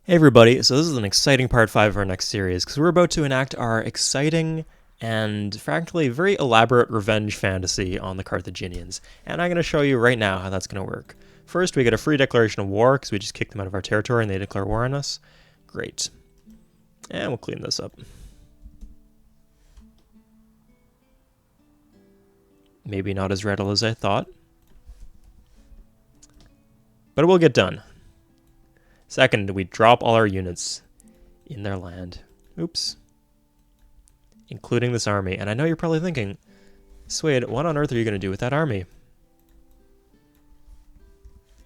Hey everybody, so this is an exciting part 5 of our next series because we're about to enact our exciting and frankly very elaborate revenge fantasy on the Carthaginians, and I'm going to show you right now how that's going to work. First, we get a free declaration of war because we just kicked them out of our territory and they declare war on us. Great. And we'll clean this up. Maybe not as red as I thought, but it will get done. Second, we drop all our units in their land. Oops. Including this army. And I know you're probably thinking, Swade, what on earth are you going to do with that army?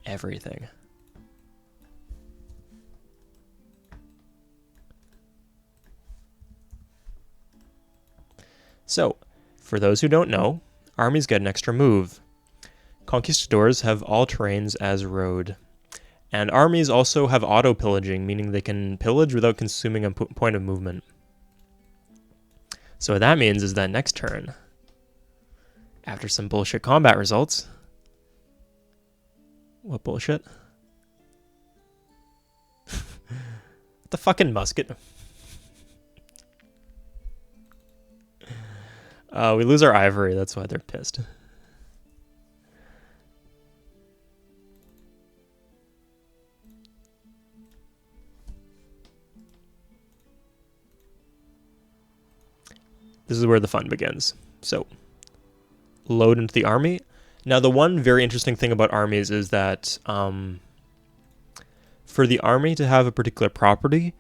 Everything. So, for those who don't know, armies get an extra move. Conquistadors have all terrains as road. And armies also have auto-pillaging, meaning they can pillage without consuming a point of movement. So what that means is that next turn, after some bullshit combat results... What bullshit? The fucking musket. We lose our ivory, that's why they're pissed. This is where the fun begins. So, load into the army. Now, the one very interesting thing about armies is that for the army to have a particular property,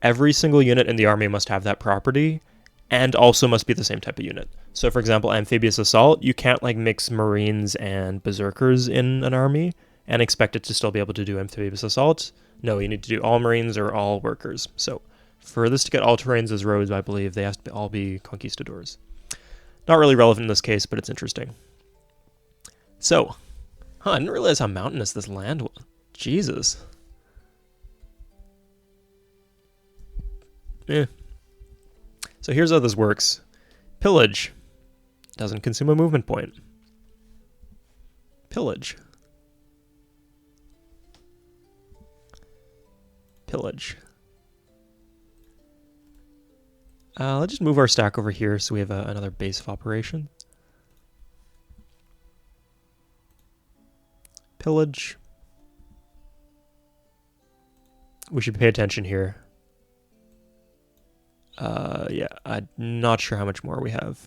every single unit in the army must have that property and also must be the same type of unit. So, for example, amphibious assault, you can't like mix marines and berserkers in an army and expect it to still be able to do amphibious assault. No, you need to do all marines or all workers. So, for this to get all terrains as roads, I believe they have to all be conquistadors. Not really relevant in this case, but it's interesting. So, I didn't realize how mountainous this land was. Jesus. So here's how this works. Pillage. Doesn't consume a movement point. Pillage. Pillage. Let's just move our stack over here so we have another base of operation. Pillage. We should pay attention here. Yeah, I'm not sure how much more we have.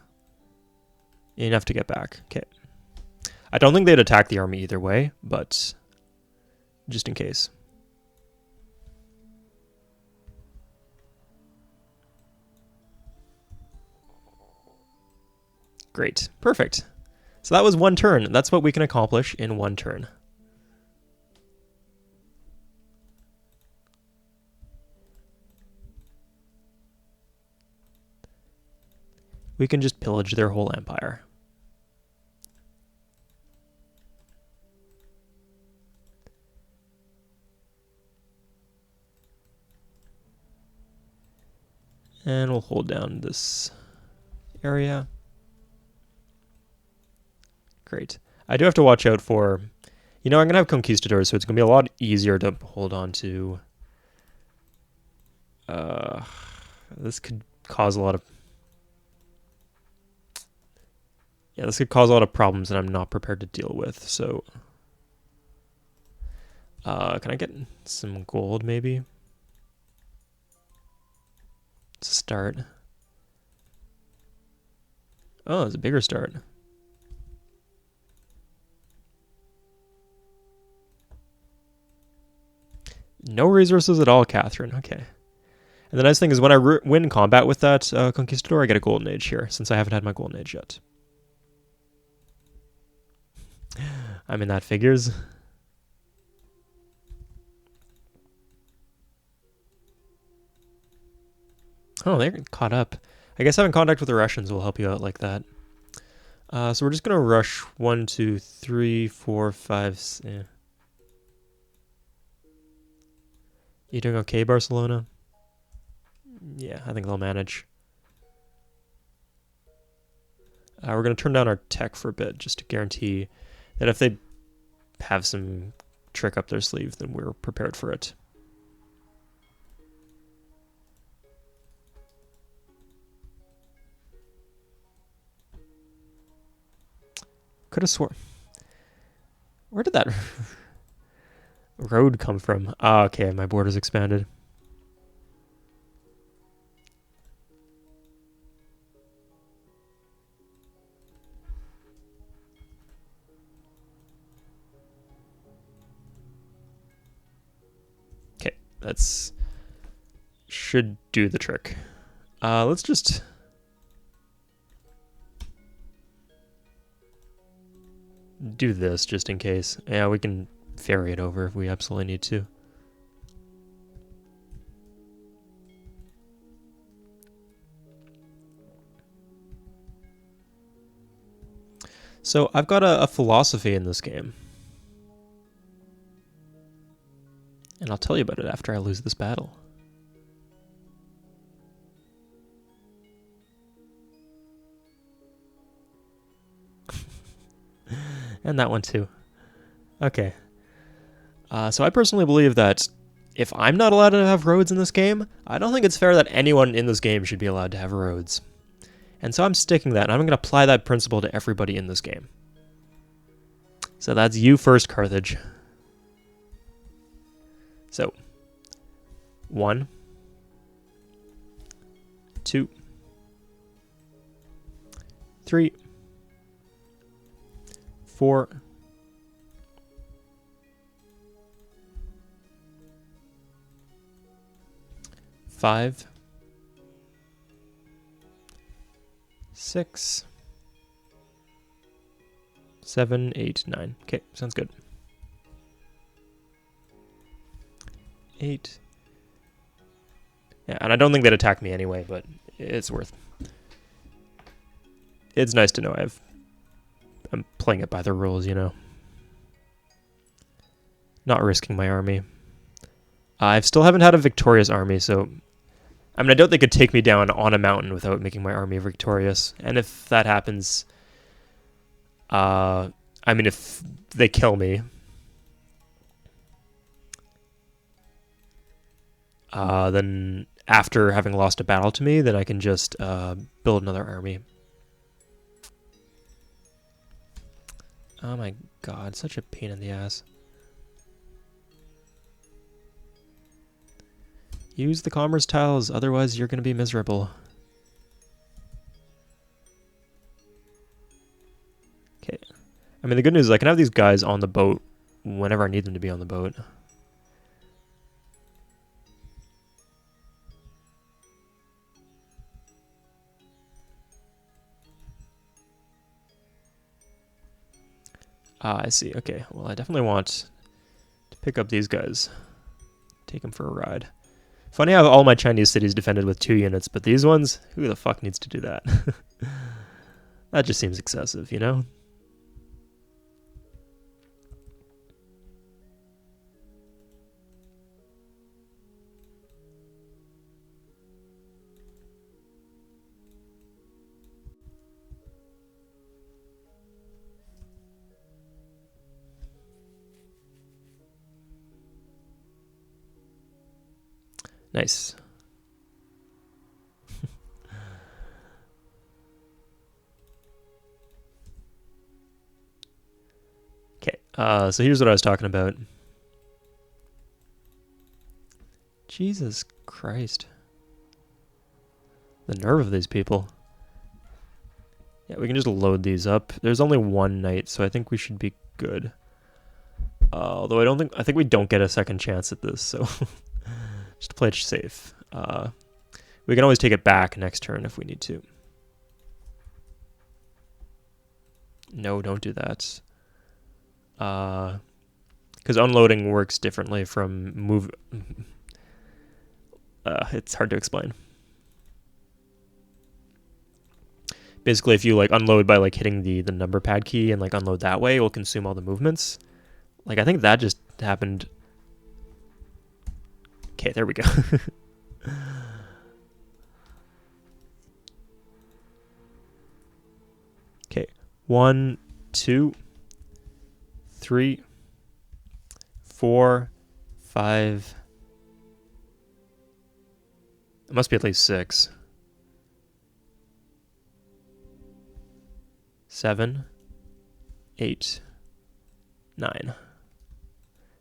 Enough to get back. Okay. I don't think they'd attack the army either way, but just in case. Great. Perfect. So that was one turn. That's what we can accomplish in one turn. We can just pillage their whole empire. And we'll hold down this area. Great. I do have to watch out for... I'm going to have conquistadors, so it's going to be a lot easier to hold on to... this could cause a lot of... Yeah, this could cause a lot of problems that I'm not prepared to deal with, so... can I get some gold, maybe? To start. Oh, it's a bigger start. No resources at all, Catherine. Okay. And the nice thing is when I win combat with that conquistador, I get a golden age here, since I haven't had my golden age yet. I mean, that figures. Oh, they're caught up. I guess having contact with the Russians will help you out like that. So we're just going to rush 1, 2, 3, 4, 5... Yeah. You doing okay, Barcelona? Yeah, I think they'll manage. We're going to turn down our tech for a bit, just to guarantee that if they have some trick up their sleeve, then we're prepared for it. Could have sworn. Where did that road come from? Ah, okay, my border's expanded. Okay, that's should do the trick. Let's just do this just in case. Yeah, we can ferry it over if we absolutely need to. So I've got a philosophy in this game. And I'll tell you about it after I lose this battle. And that one too. Okay. So I personally believe that if I'm not allowed to have roads in this game, I don't think it's fair that anyone in this game should be allowed to have roads. And so I'm sticking that, and I'm going to apply that principle to everybody in this game. So that's you first, Carthage. So, 1, 2, 3, 4, 5, 6, 7, 8, 9. Okay, sounds good. 8. Yeah, and I don't think they'd attack me anyway, but it's worth. It's nice to know I'm playing it by the rules, you know. Not risking my army. I still haven't had a victorious army, so I mean, I don't think it could take me down on a mountain without making my army victorious. And if that happens, I mean, if they kill me, then after having lost a battle to me, then I can just build another army. Oh my god, such a pain in the ass. Use the commerce tiles, otherwise you're going to be miserable. Okay. I mean, the good news is I can have these guys on the boat whenever I need them to be on the boat. Ah, I see. Okay, well, I definitely want to pick up these guys. Take them for a ride. Funny how all my Chinese cities defended with 2 units, but these ones, who the fuck needs to do that? That just seems excessive, you know? Nice. Okay, so here's what I was talking about. Jesus Christ. The nerve of these people. Yeah, we can just load these up. There's only 1 knight, so I think we should be good. Although I think we don't get a second chance at this, so just to play it safe. We can always take it back next turn if we need to. No, don't do that. Because unloading works differently from move. It's hard to explain. Basically, if you like unload by like hitting the number pad key and like unload that way, it will consume all the movements. Like I think that just happened. Okay, there we go. Okay, 1, 2, 3, 4, 5. It must be at least 6. 7, 8, 9.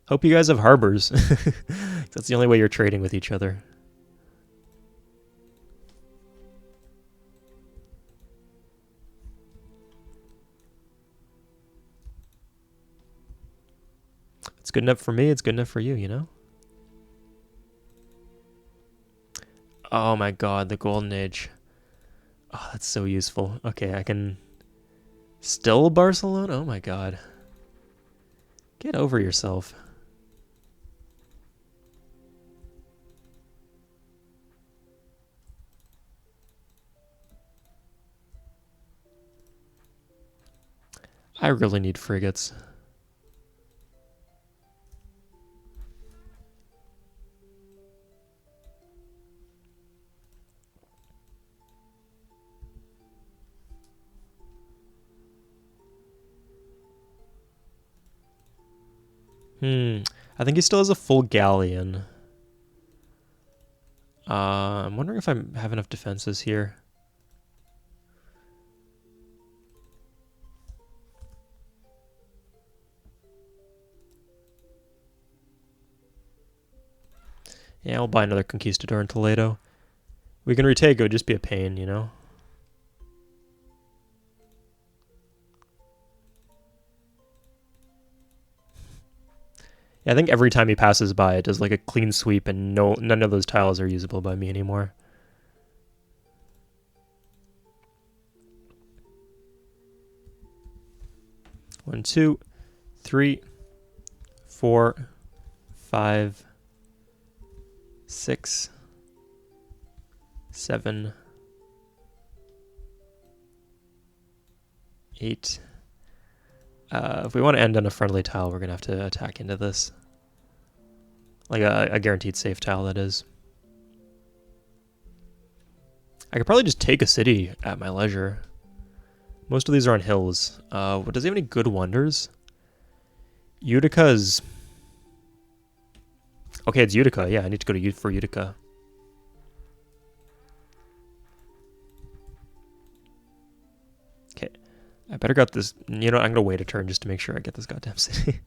Hope you guys have harbors. That's the only way you're trading with each other. It's good enough for me, it's good enough for you, you know? Oh my god, the Golden Age. Oh, that's so useful. Okay, I can... Still Barcelona? Oh my god. Get over yourself. I really need frigates. I think he still has a full galleon. I'm wondering if I have enough defenses here. Yeah, I'll buy another Conquistador in Toledo. We can retake, it would just be a pain, you know? Yeah, I think every time he passes by, it does like a clean sweep, and none of those tiles are usable by me anymore. One, 2, 3, 4, 5, 6, 7, 8. If we want to end on a friendly tile, we're going to have to attack into this. Like a guaranteed safe tile, that is. I could probably just take a city at my leisure. Most of these are on hills. Does he have any good wonders? Utica's... Okay, it's Utica. Yeah, I need to go to for Utica. Okay. I better got this... You know, I'm going to wait a turn just to make sure I get this goddamn city.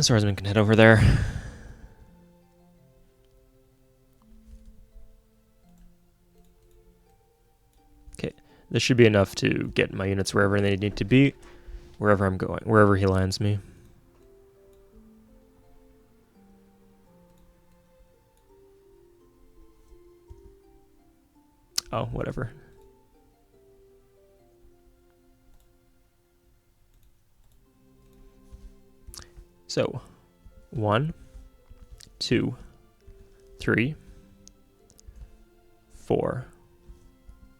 Swordsman can head over there. Okay, this should be enough to get my units wherever they need to be, wherever I'm going, wherever he lands me. Oh, whatever. So, 1, 2, 3, 4,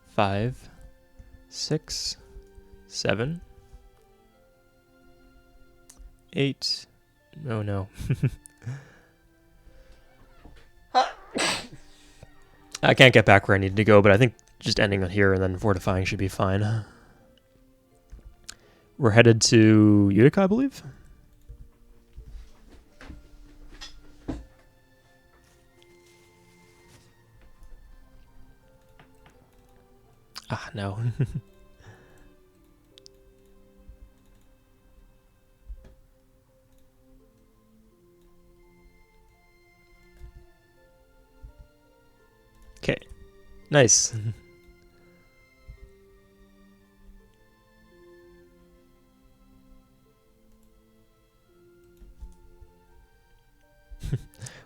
5, 6, 7, 8. Oh no. I can't get back where I needed to go, but I think just ending on here and then fortifying should be fine. We're headed to Utica, I believe. Ah, no. Okay. Nice.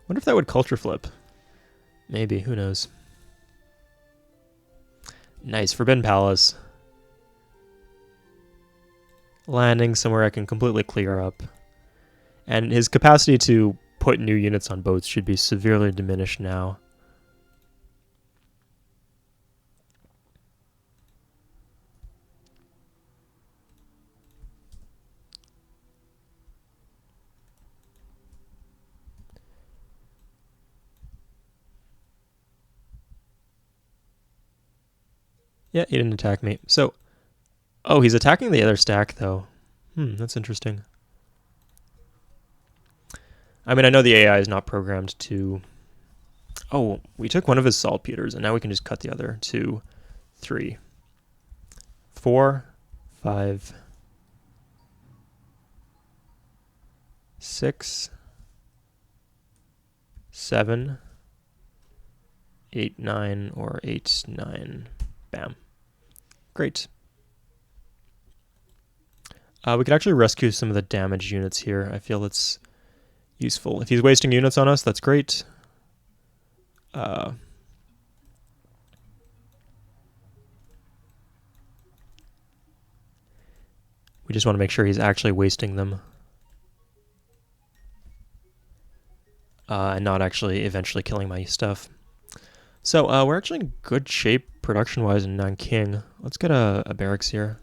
Wonder if that would culture flip. Maybe, who knows. Nice, Forbidden Palace. Landing somewhere I can completely clear up. And his capacity to put new units on boats should be severely diminished now. Yeah, he didn't attack me. So, oh, he's attacking the other stack, though. That's interesting. I mean, I know the AI is not programmed to... Oh, we took one of his saltpeters, and now we can just cut the other. 2, 3, 4, 5, 6, 7, 8, 9, or 8, 9. Bam. Great. We could actually rescue some of the damaged units here. I feel it's useful. If he's wasting units on us, that's great. We just want to make sure he's actually wasting them. And not actually eventually killing my stuff. So we're actually in good shape production-wise in Nanking. Let's get a barracks here.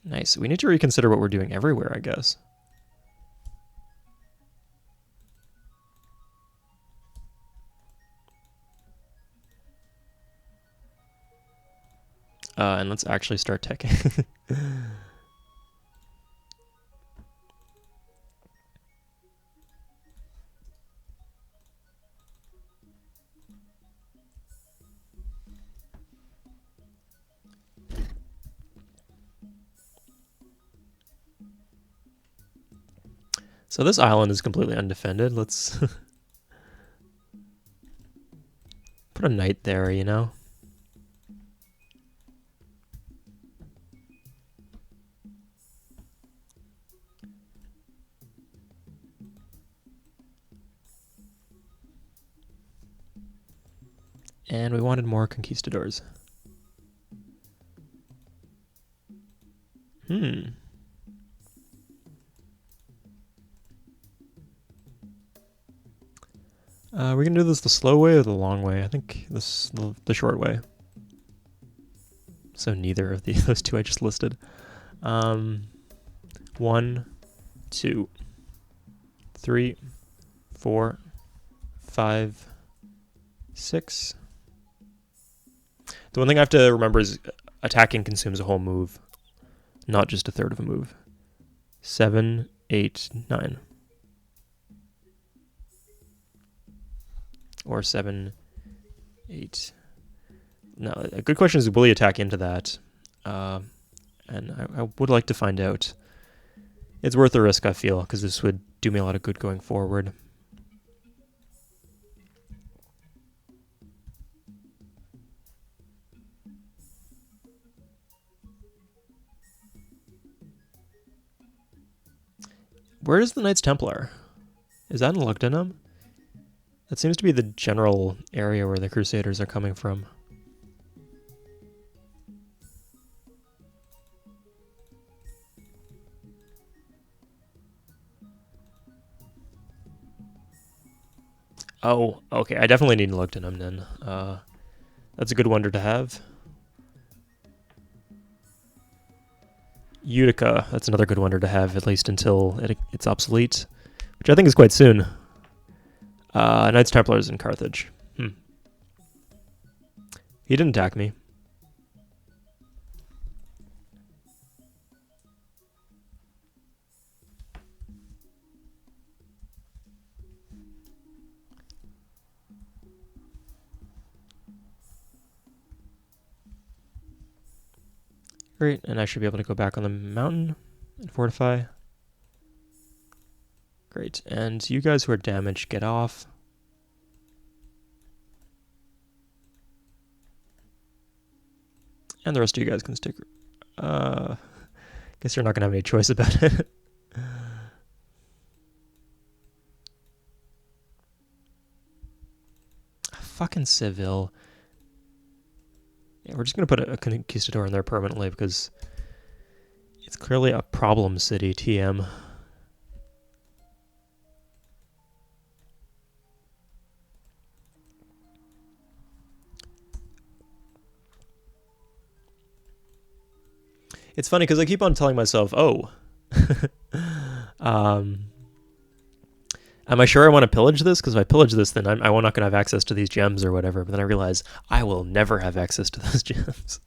Nice. We need to reconsider what we're doing everywhere, I guess. And let's actually start teching. So this island is completely undefended. Let's put a knight there, you know? And we wanted more conquistadors. We're gonna do this the slow way or the long way? I think this the short way. So neither of those two I just listed. 1, 2, 3, 4, 5, 6. The one thing I have to remember is attacking consumes a whole move, not just a third of a move. 7, 8, 9. Or 7, 8. No, a good question is, will he attack into that? And I would like to find out. It's worth the risk, I feel, because this would do me a lot of good going forward. Where is the Knights Templar? Is that in Lugdenham? That seems to be the general area where the Crusaders are coming from. Oh, okay. I definitely need Lugdenham then. That's a good wonder to have. Utica, that's another good wonder to have, at least until it's obsolete, which I think is quite soon. Knights Templars in Carthage. He didn't attack me. Great, and I should be able to go back on the mountain and fortify. Great, and you guys who are damaged, get off. And the rest of you guys can stick. Guess you're not gonna have any choice about it. Fucking Seville. Yeah, we're just gonna put a conquistador in there permanently because it's clearly a problem city, TM. It's funny because I keep on telling myself, oh, Am I sure I want to pillage this? Because if I pillage this, then I'm not going to have access to these gems or whatever. But then I realize I will never have access to those gems.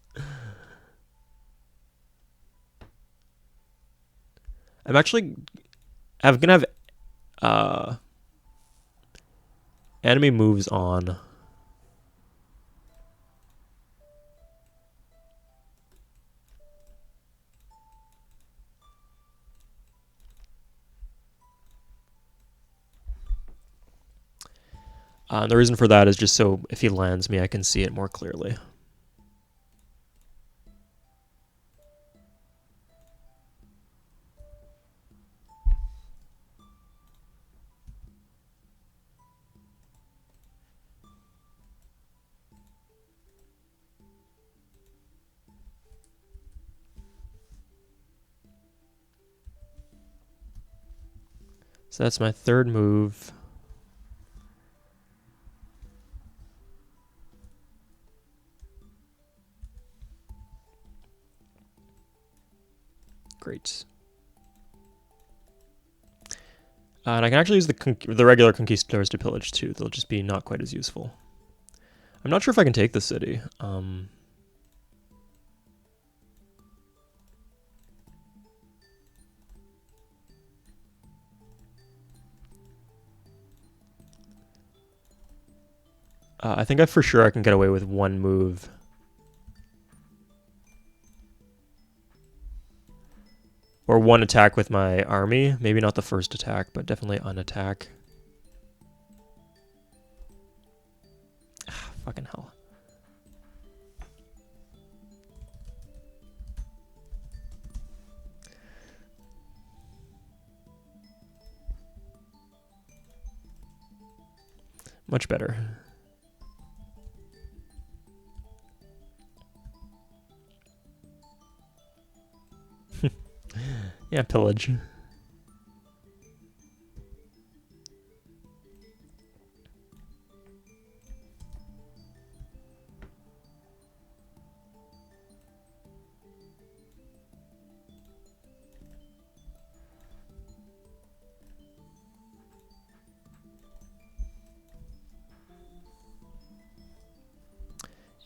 I'm going to have enemy moves on. And the reason for that is just so if he lands me, I can see it more clearly. So that's my third move. Great. And I can actually use the regular conquistadors to pillage too. They'll just be not quite as useful. I'm not sure if I can take the city. I think for sure I can get away with one move. Or one attack with my army. Maybe not the first attack, but definitely an attack. Fucking hell. Much better. Yeah, pillage.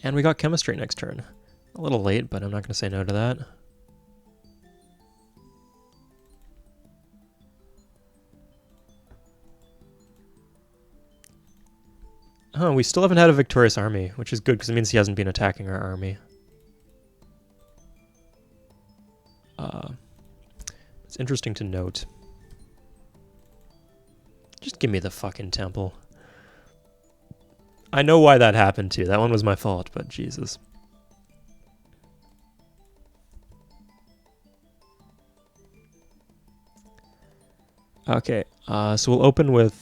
And we got chemistry next turn. A little late, but I'm not going to say no to that. Oh, we still haven't had a victorious army, which is good because it means he hasn't been attacking our army. It's interesting to note. Just give me the fucking temple. I know why that happened too. That one was my fault, but Jesus. Okay, so we'll open with...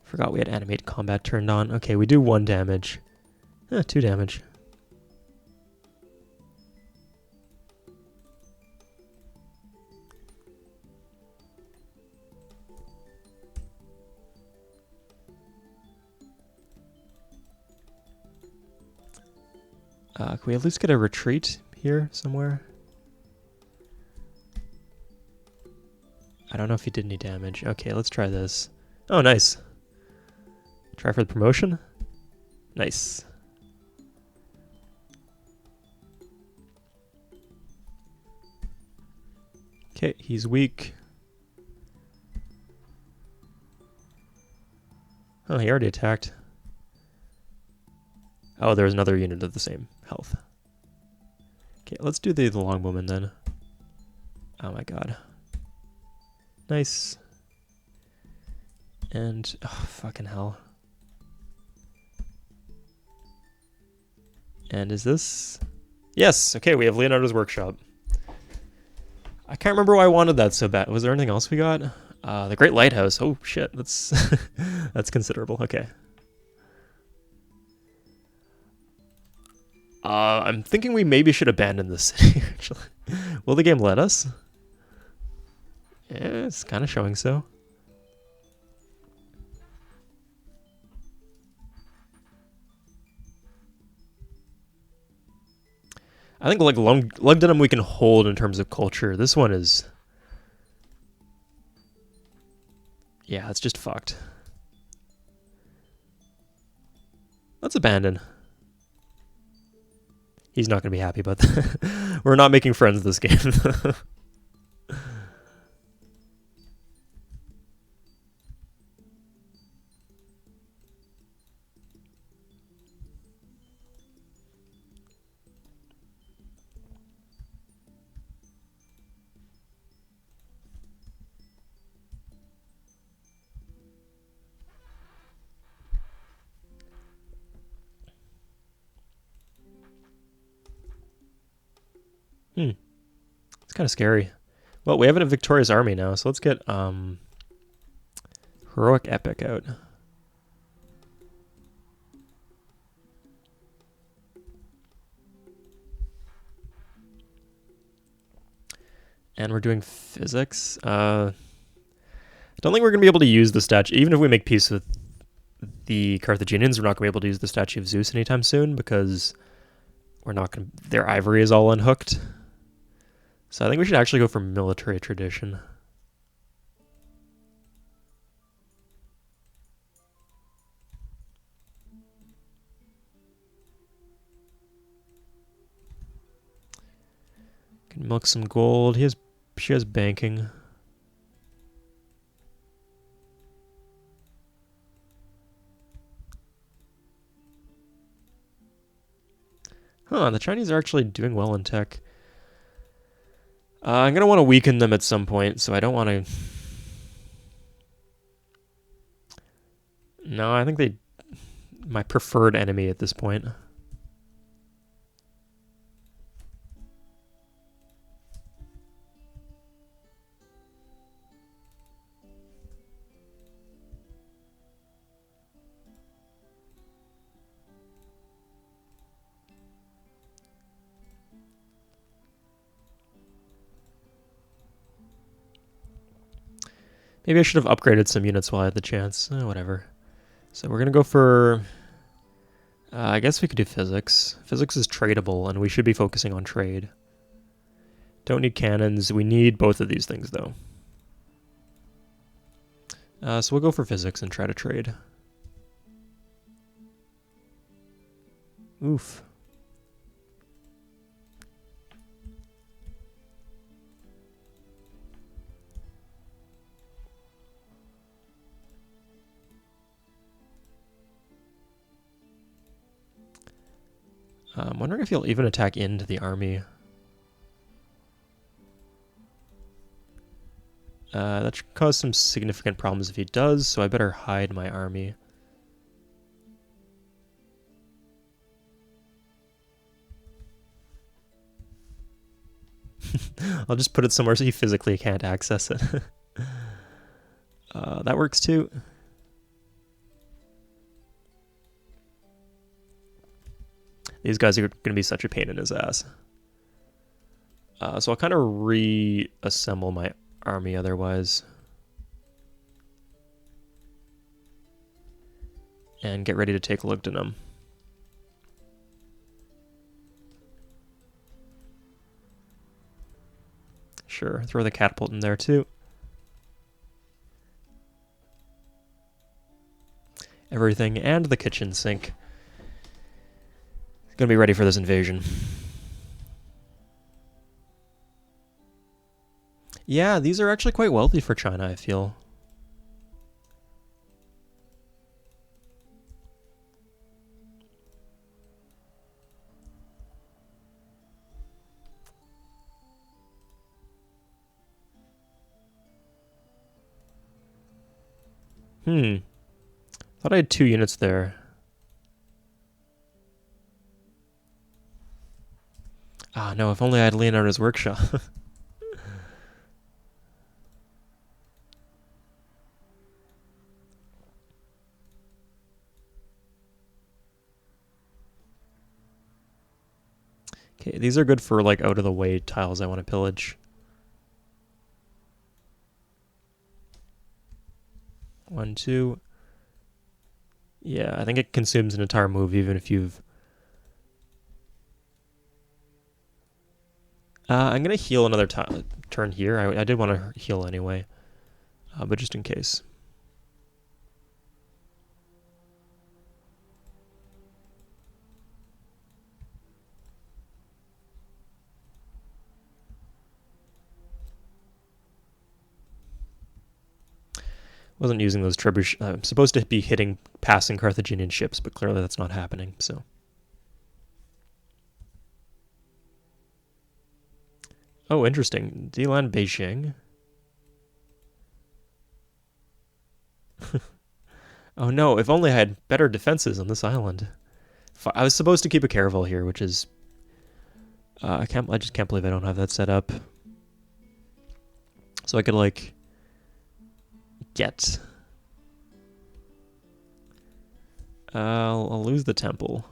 Forgot we had animate combat turned on. Okay, we do 1 damage. 2 damage. Can we at least get a retreat here somewhere? I don't know if he did any damage. Okay, let's try this. Oh, nice. Try for the promotion? Nice. Okay, he's weak. Oh, he already attacked. Oh, there's another unit of the same health. Okay, let's do the longbowman then. Oh my god. Nice. And, oh, fucking hell. And is this... Yes! Okay, we have Leonardo's Workshop. I can't remember why I wanted that so bad. Was there anything else we got? The Great Lighthouse. Oh, shit. That's, that's considerable. Okay. I'm thinking we maybe should abandon this city, actually. Will the game let us? Yeah, it's kind of showing so. I think like Lugdunum we can hold in terms of culture. This one is... Yeah, it's just fucked. Let's abandon. He's not going to be happy about that. We're not making friends this game. It's kind of scary. Well, we have a victorious army now, so let's get heroic epic out. And we're doing physics. I don't think we're going to be able to use the statue. Even if we make peace with the Carthaginians, we're not going to be able to use the statue of Zeus anytime soon because we're not going to... Their ivory is all unhooked. So I think we should actually go for military tradition. Can milk some gold. She has banking. Huh, the Chinese are actually doing well in tech. I'm going to want to weaken them at some point, so I don't want to... No, I think they... My preferred enemy at this point. Maybe I should have upgraded some units while I had the chance. Whatever. So we're going to go for... I guess we could do physics. Physics is tradable, and we should be focusing on trade. Don't need cannons. We need both of these things, though. So we'll go for physics and try to trade. Oof. I'm wondering if he'll even attack into the army. That should cause some significant problems if he does, so I better hide my army. I'll just put it somewhere so he physically can't access it. That works too. These guys are going to be such a pain in his ass. So I'll kind of reassemble my army otherwise. And get ready to take Lugdunum. Sure, throw the catapult in there too. Everything and the kitchen sink. Gonna be ready for this invasion. Yeah, these are actually quite wealthy for China, I feel. Thought I had 2 units there. Ah, no, if only I had Leonardo's workshop. Okay, these are good for, like, out-of-the-way tiles I want to pillage. 1, 2. Yeah, I think it consumes an entire move, even if you've... I'm going to heal another turn here. I did want to heal anyway, but just in case. Wasn't using those trebuchet. I'm supposed to be hitting passing Carthaginian ships, but clearly that's not happening, so. Oh, interesting. D-land Beijing. Oh no, if only I had better defenses on this island. I was supposed to keep a caravel here, which is... I just can't believe I don't have that set up. So I could, like... get... I'll lose the temple.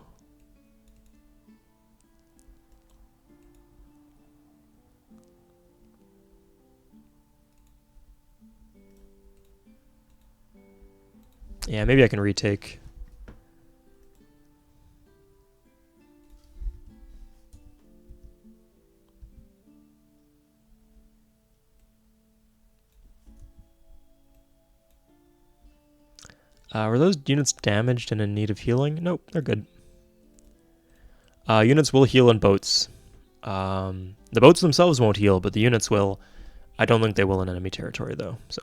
Yeah, maybe I can retake. Were those units damaged and in need of healing? Nope, they're good. Units will heal in boats. The boats themselves won't heal, but the units will. I don't think they will in enemy territory, though. So.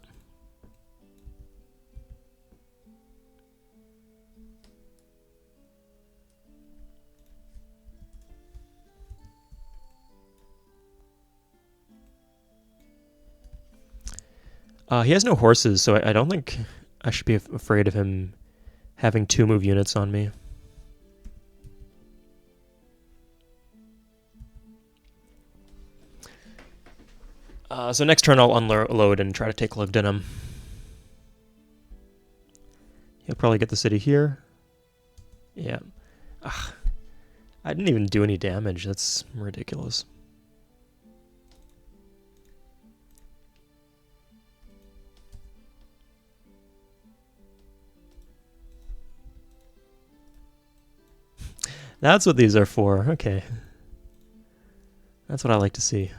He has no horses, so I don't think I should be afraid of him having 2 move units on me. So next turn I'll unload and try to take Lugdunum. He'll probably get the city here. Yeah. Ugh. I didn't even do any damage. That's ridiculous. That's what these are for. Okay. That's what I like to see.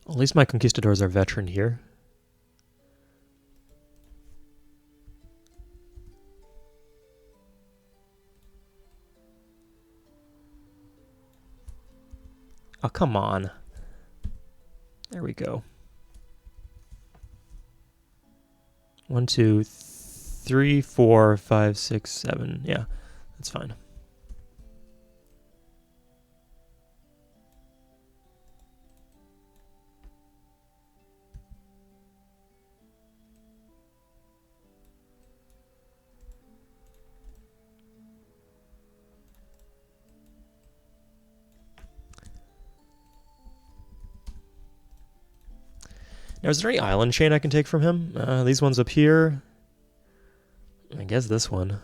At least my conquistadors are veteran here. Oh, come on. There we go. 1, 2, 3, 4, 5, 6, 7. Yeah, that's fine. Now, is there any island chain I can take from him? These ones up here. I guess this one.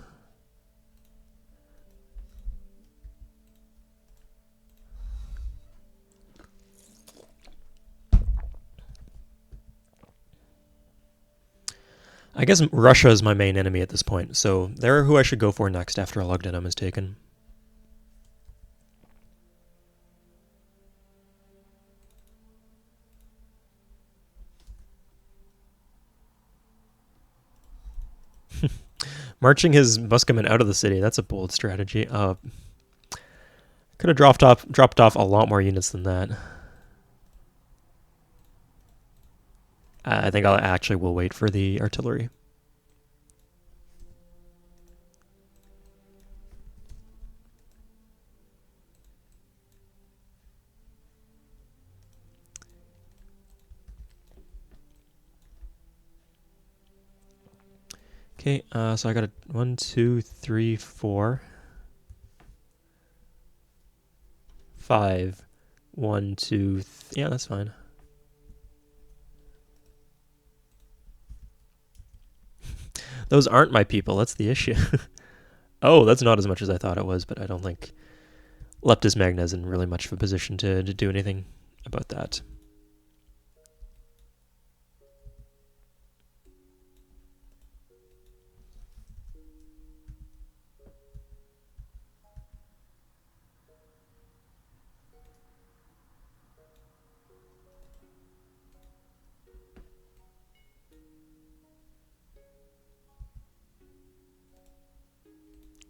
I guess Russia is my main enemy at this point, so they're who I should go for next after Lugdunum is taken. Marching his Muskemen out of the city, that's a bold strategy. Could have dropped off a lot more units than that. I think I actually will wait for the artillery. Okay, so I got a 1, 2, 3, 4, 5. 1, 2, yeah, that's fine. Those aren't my people, that's the issue. Oh, that's not as much as I thought it was, but I don't think Leptis Magna is in really much of a position to do anything about that.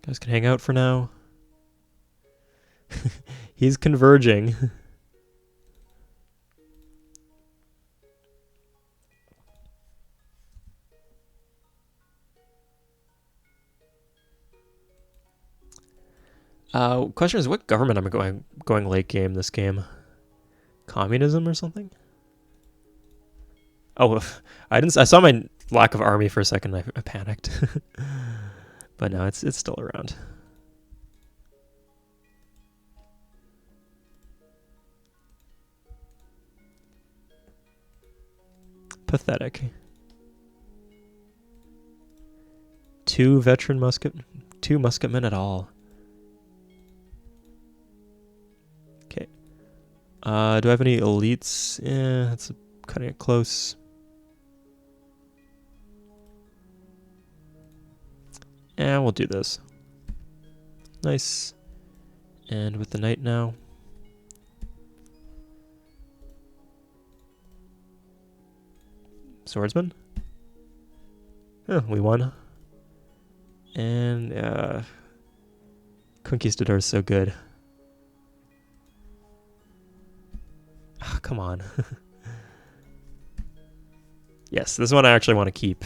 Guys can hang out for now. He's converging. Question is, what government am I going late game this game? Communism or something? Oh, I didn't. I saw my lack of army for a second. I panicked, but no, it's still around. Pathetic. 2 musketmen at all. Okay. Do I have any elites? Yeah, that's cutting it close. Yeah, we'll do this. Nice. And with the knight now. Swordsman. Oh, we won. And Conquistador is so good. Oh, come on. Yes, this one I actually want to keep.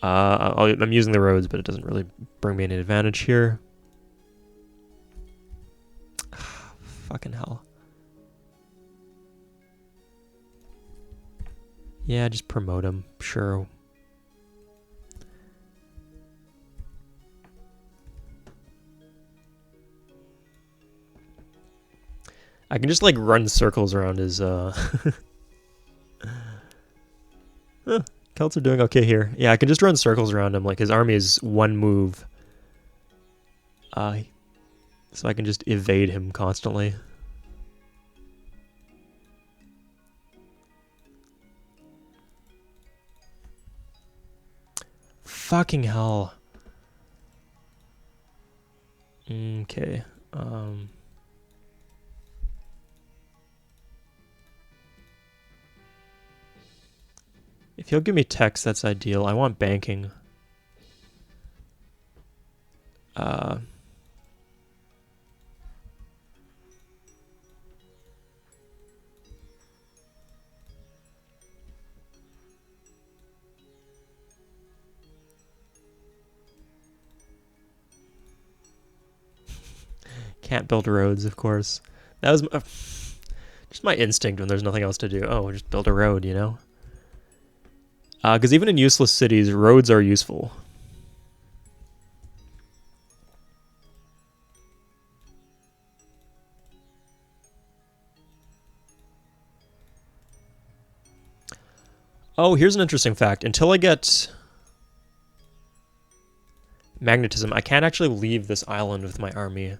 I'm using the roads, but it doesn't really bring me any advantage here. Fucking hell. Yeah, just promote him. Sure. I can just like run circles around his Celts are doing okay here. Yeah, I can just run circles around him. Like, his army is one move. So I can just evade him constantly. Fucking hell. Okay. If he'll give me text, that's ideal. I want banking. Can't build roads, of course. That was just my instinct when there's nothing else to do. Oh, just build a road, you know? Because even in useless cities, roads are useful. Oh, here's an interesting fact. Until I get magnetism, I can't actually leave this island with my army.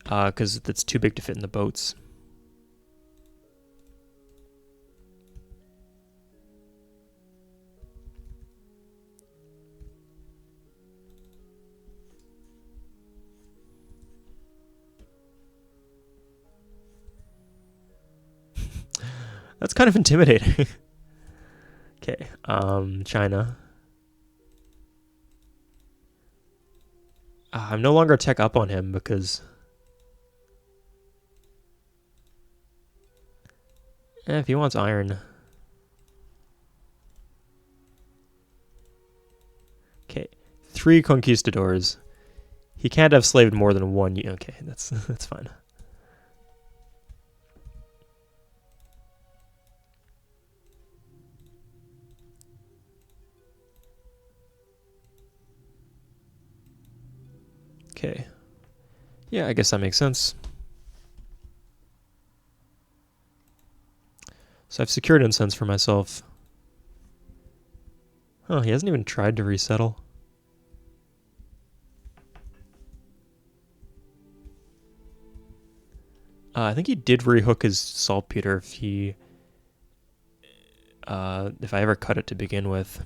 Because it's too big to fit in the boats. That's kind of intimidating. Okay, China. I'm no longer tech up on him because... if he wants iron. Okay, 3 conquistadors. He can't have slaved more than 1. Okay, that's fine. Okay. Yeah, I guess that makes sense. So I've secured incense for myself. Oh, he hasn't even tried to resettle. I think he did rehook his saltpeter if I ever cut it to begin with.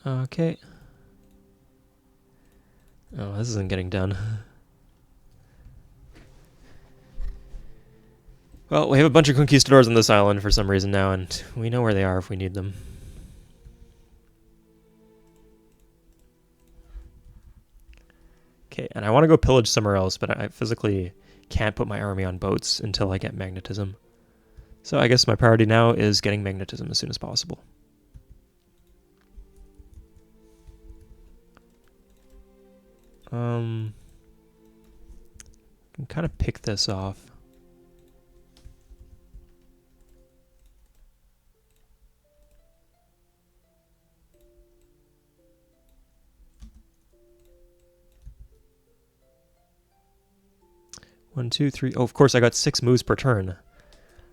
Okay. Oh, this isn't getting done. Well, we have a bunch of conquistadors on this island for some reason now, and we know where they are if we need them. Okay, and I want to go pillage somewhere else, but I physically can't put my army on boats until I get magnetism. So I guess my priority now is getting magnetism as soon as possible. I can kind of pick this off. One, two, three. Oh, of course, I got 6 moves per turn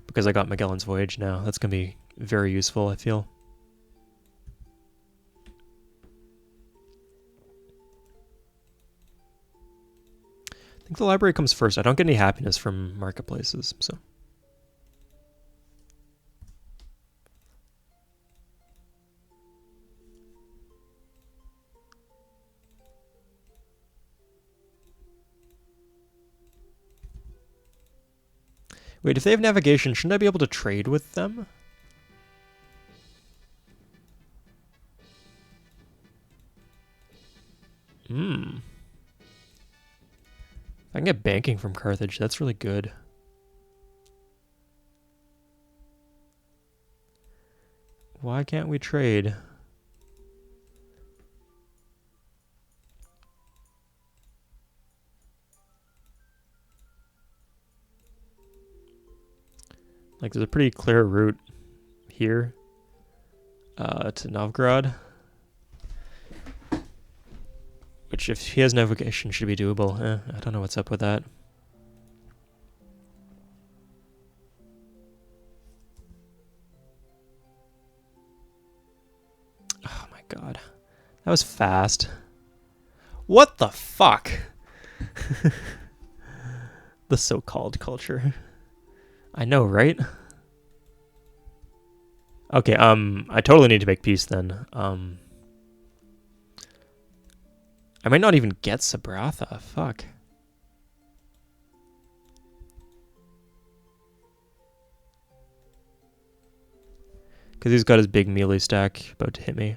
because I got Magellan's Voyage now. That's going to be very useful, I feel. I think the library comes first. I don't get any happiness from marketplaces, so. Wait, if they have navigation, shouldn't I be able to trade with them? If I can get banking from Carthage, that's really good. Why can't we trade? Like, there's a pretty clear route here to Novgorod, which, if he has navigation, should be doable. I don't know what's up with that. Oh my god. That was fast. What the fuck? The so-called culture. I know, right? Okay, I totally need to make peace then. I might not even get Sabratha. Fuck. Because he's got his big melee stack about to hit me.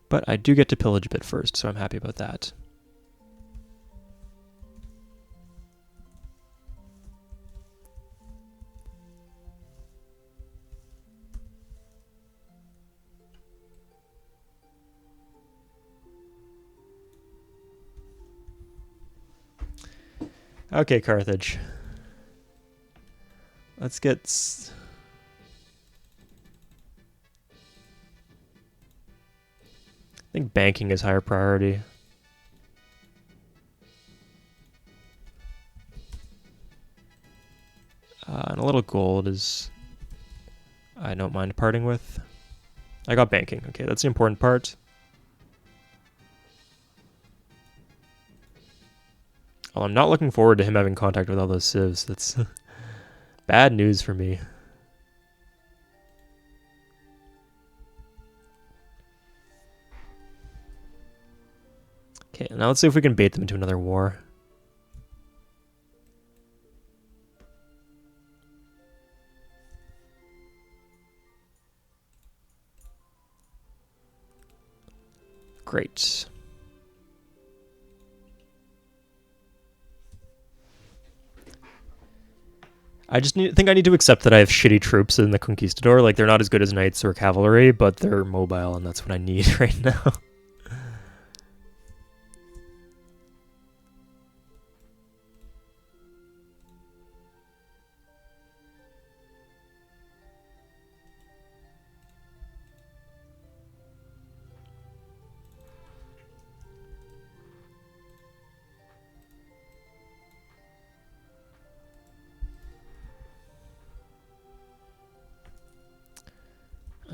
But I do get to pillage a bit first, so I'm happy about that. Okay, Carthage. Let's get... I think banking is higher priority. And a little gold is... I don't mind parting with. I got banking. Okay, that's the important part. Well, I'm not looking forward to him having contact with all those civs. That's bad news for me. Okay, now let's see if we can bait them into another war. Great. I just think I need to accept that I have shitty troops in the Conquistador. Like, they're not as good as knights or cavalry, but they're mobile, and that's what I need right now.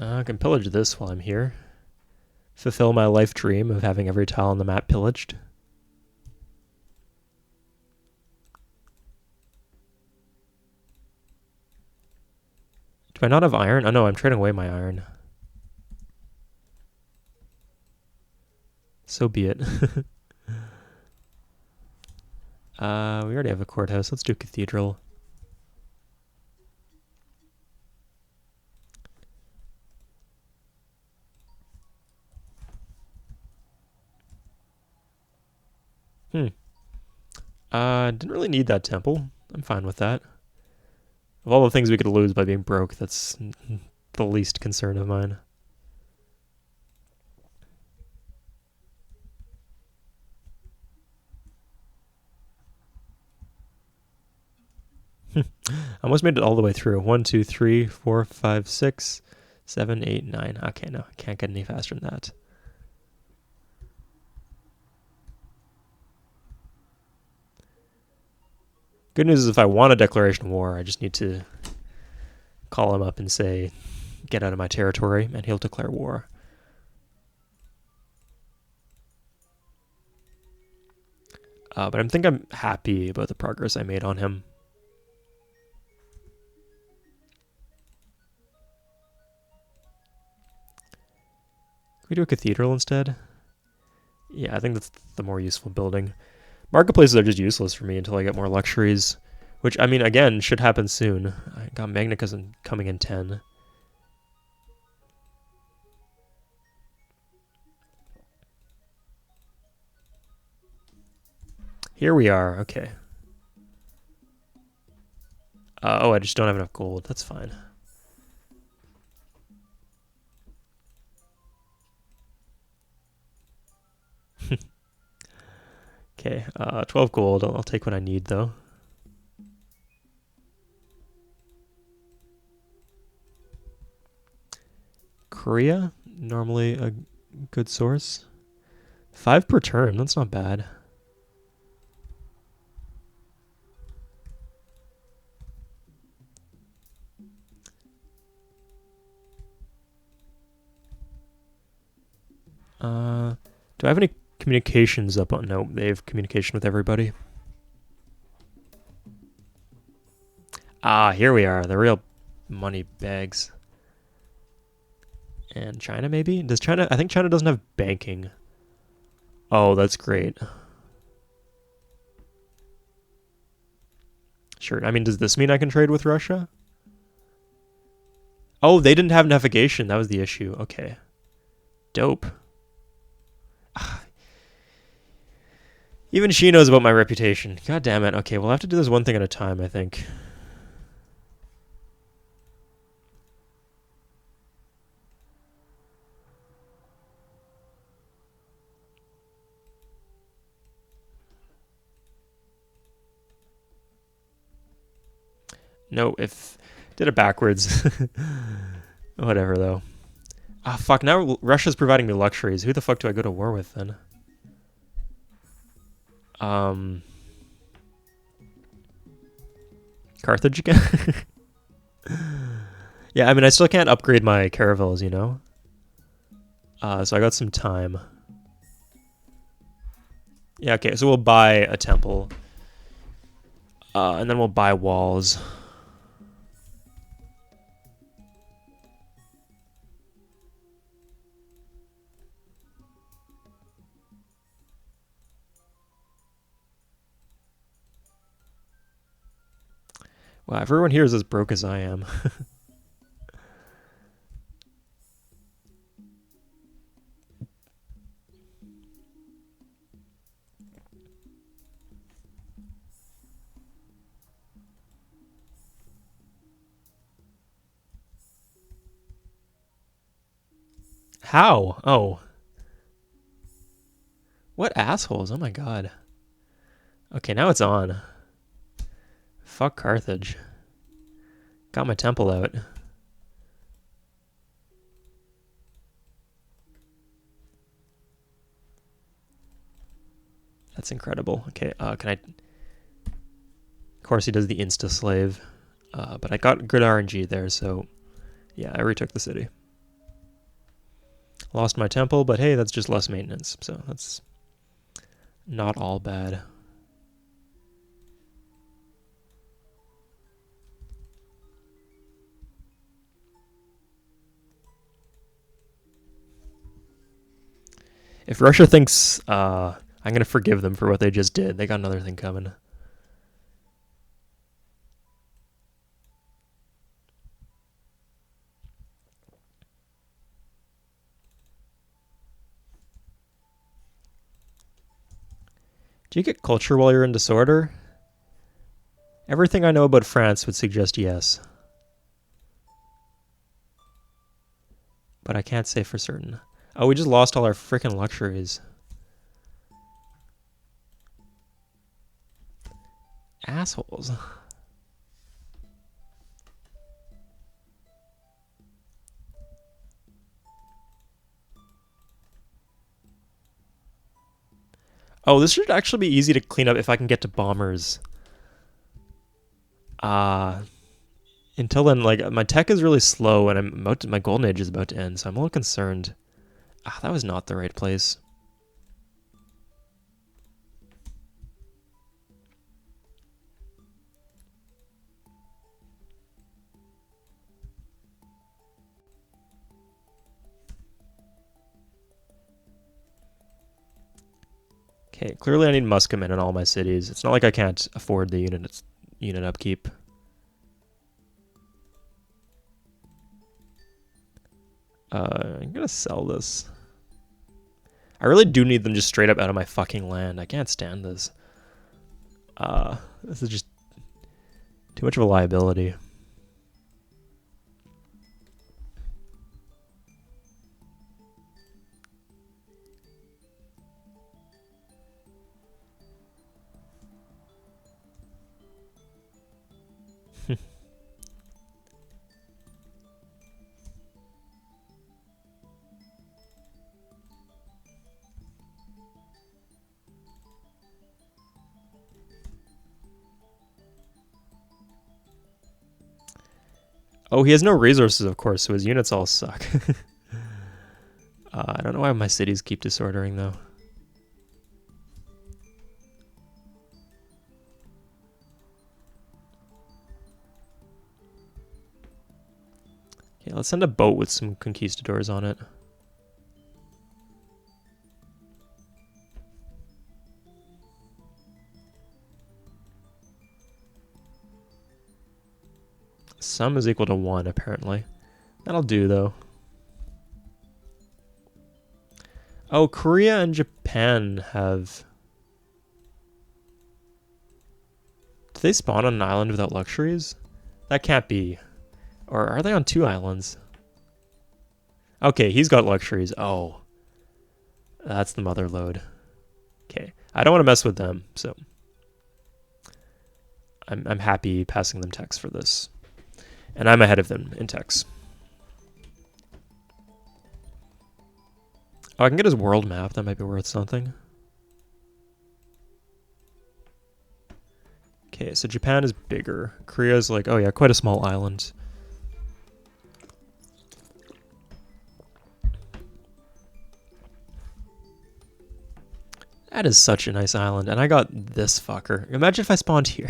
I can pillage this while I'm here. Fulfill my life dream of having every tile on the map pillaged. Do I not have iron? Oh no, I'm trading away my iron. So be it. We already have a courthouse. Let's do cathedral. Didn't really need that temple. I'm fine with that. Of all the things we could lose by being broke, that's the least concern of mine. I almost made it all the way through. 1, 2, 3, 4, 5, 6, 7, 8, 9. Okay, no, I can't get any faster than that. Good news is if I want a declaration of war, I just need to call him up and say, get out of my territory, and he'll declare war. But I think I'm happy about the progress I made on him. Can we do a cathedral instead? Yeah, I think that's the more useful building. Marketplaces are just useless for me until I get more luxuries, which, I mean, again, should happen soon. I got magnetism coming in 10. Here we are, okay. Oh, I just don't have enough gold. That's fine. Okay, 12 gold. I'll take what I need, though. Korea, normally a good source. 5 per turn, that's not bad. Do I have any communications up on? No, they have communication with everybody. Ah, here we are, the real money bags. And China, maybe? Does China? I think China doesn't have banking. Oh, that's great. Sure. I mean, does this mean I can trade with Russia? Oh, they didn't have navigation. That was the issue. Okay. Dope. Even she knows about my reputation. God damn it. Okay, we'll have to do this one thing at a time, I think. No, if did it backwards. Whatever, though. Ah, fuck, now Russia's providing me luxuries. Who the fuck do I go to war with, then? Carthage again? Yeah, I mean, I still can't upgrade my caravels, you know? So I got some time. Yeah, okay, so we'll buy a temple. And then we'll buy walls. Wow, everyone here is as broke as I am. How? Oh. What assholes? Oh my god. Okay, now it's on. Fuck Carthage. Got my temple out. That's incredible. Okay, can I... Of course he does the insta-slave. But I got good RNG there, so... Yeah, I retook the city. Lost my temple, but hey, that's just less maintenance, so that's not all bad. If Russia thinks I'm going to forgive them for what they just did, they got another thing coming. Do you get culture while you're in disorder? Everything I know about France would suggest yes. But I can't say for certain. Oh, we just lost all our freaking luxuries. Assholes. Oh, this should actually be easy to clean up if I can get to bombers. Until then, like, my tech is really slow and my golden age is about to end, so I'm a little concerned. That was not the right place. Okay, clearly I need Muskemen in all my cities. It's not like I can't afford the unit upkeep. I'm gonna sell this. I really do need them just straight up out of my fucking land. I can't stand this. This is just too much of a liability. Oh, he has no resources, of course, so his units all suck. I don't know why my cities keep disordering, though. Okay, let's send a boat with some conquistadors on it. Sum is equal to 1, apparently. That'll do, though. Oh, Korea and Japan have... Do they spawn on an island without luxuries? That can't be. Or are they on 2 islands? Okay, he's got luxuries. Oh. That's the mother lode. Okay. I don't want to mess with them, so... I'm happy passing them techs for this. And I'm ahead of them in techs. Oh, I can get his world map. That might be worth something. Okay, so Japan is bigger. Korea's like, oh yeah, quite a small island. That is such a nice island. And I got this fucker. Imagine if I spawned here.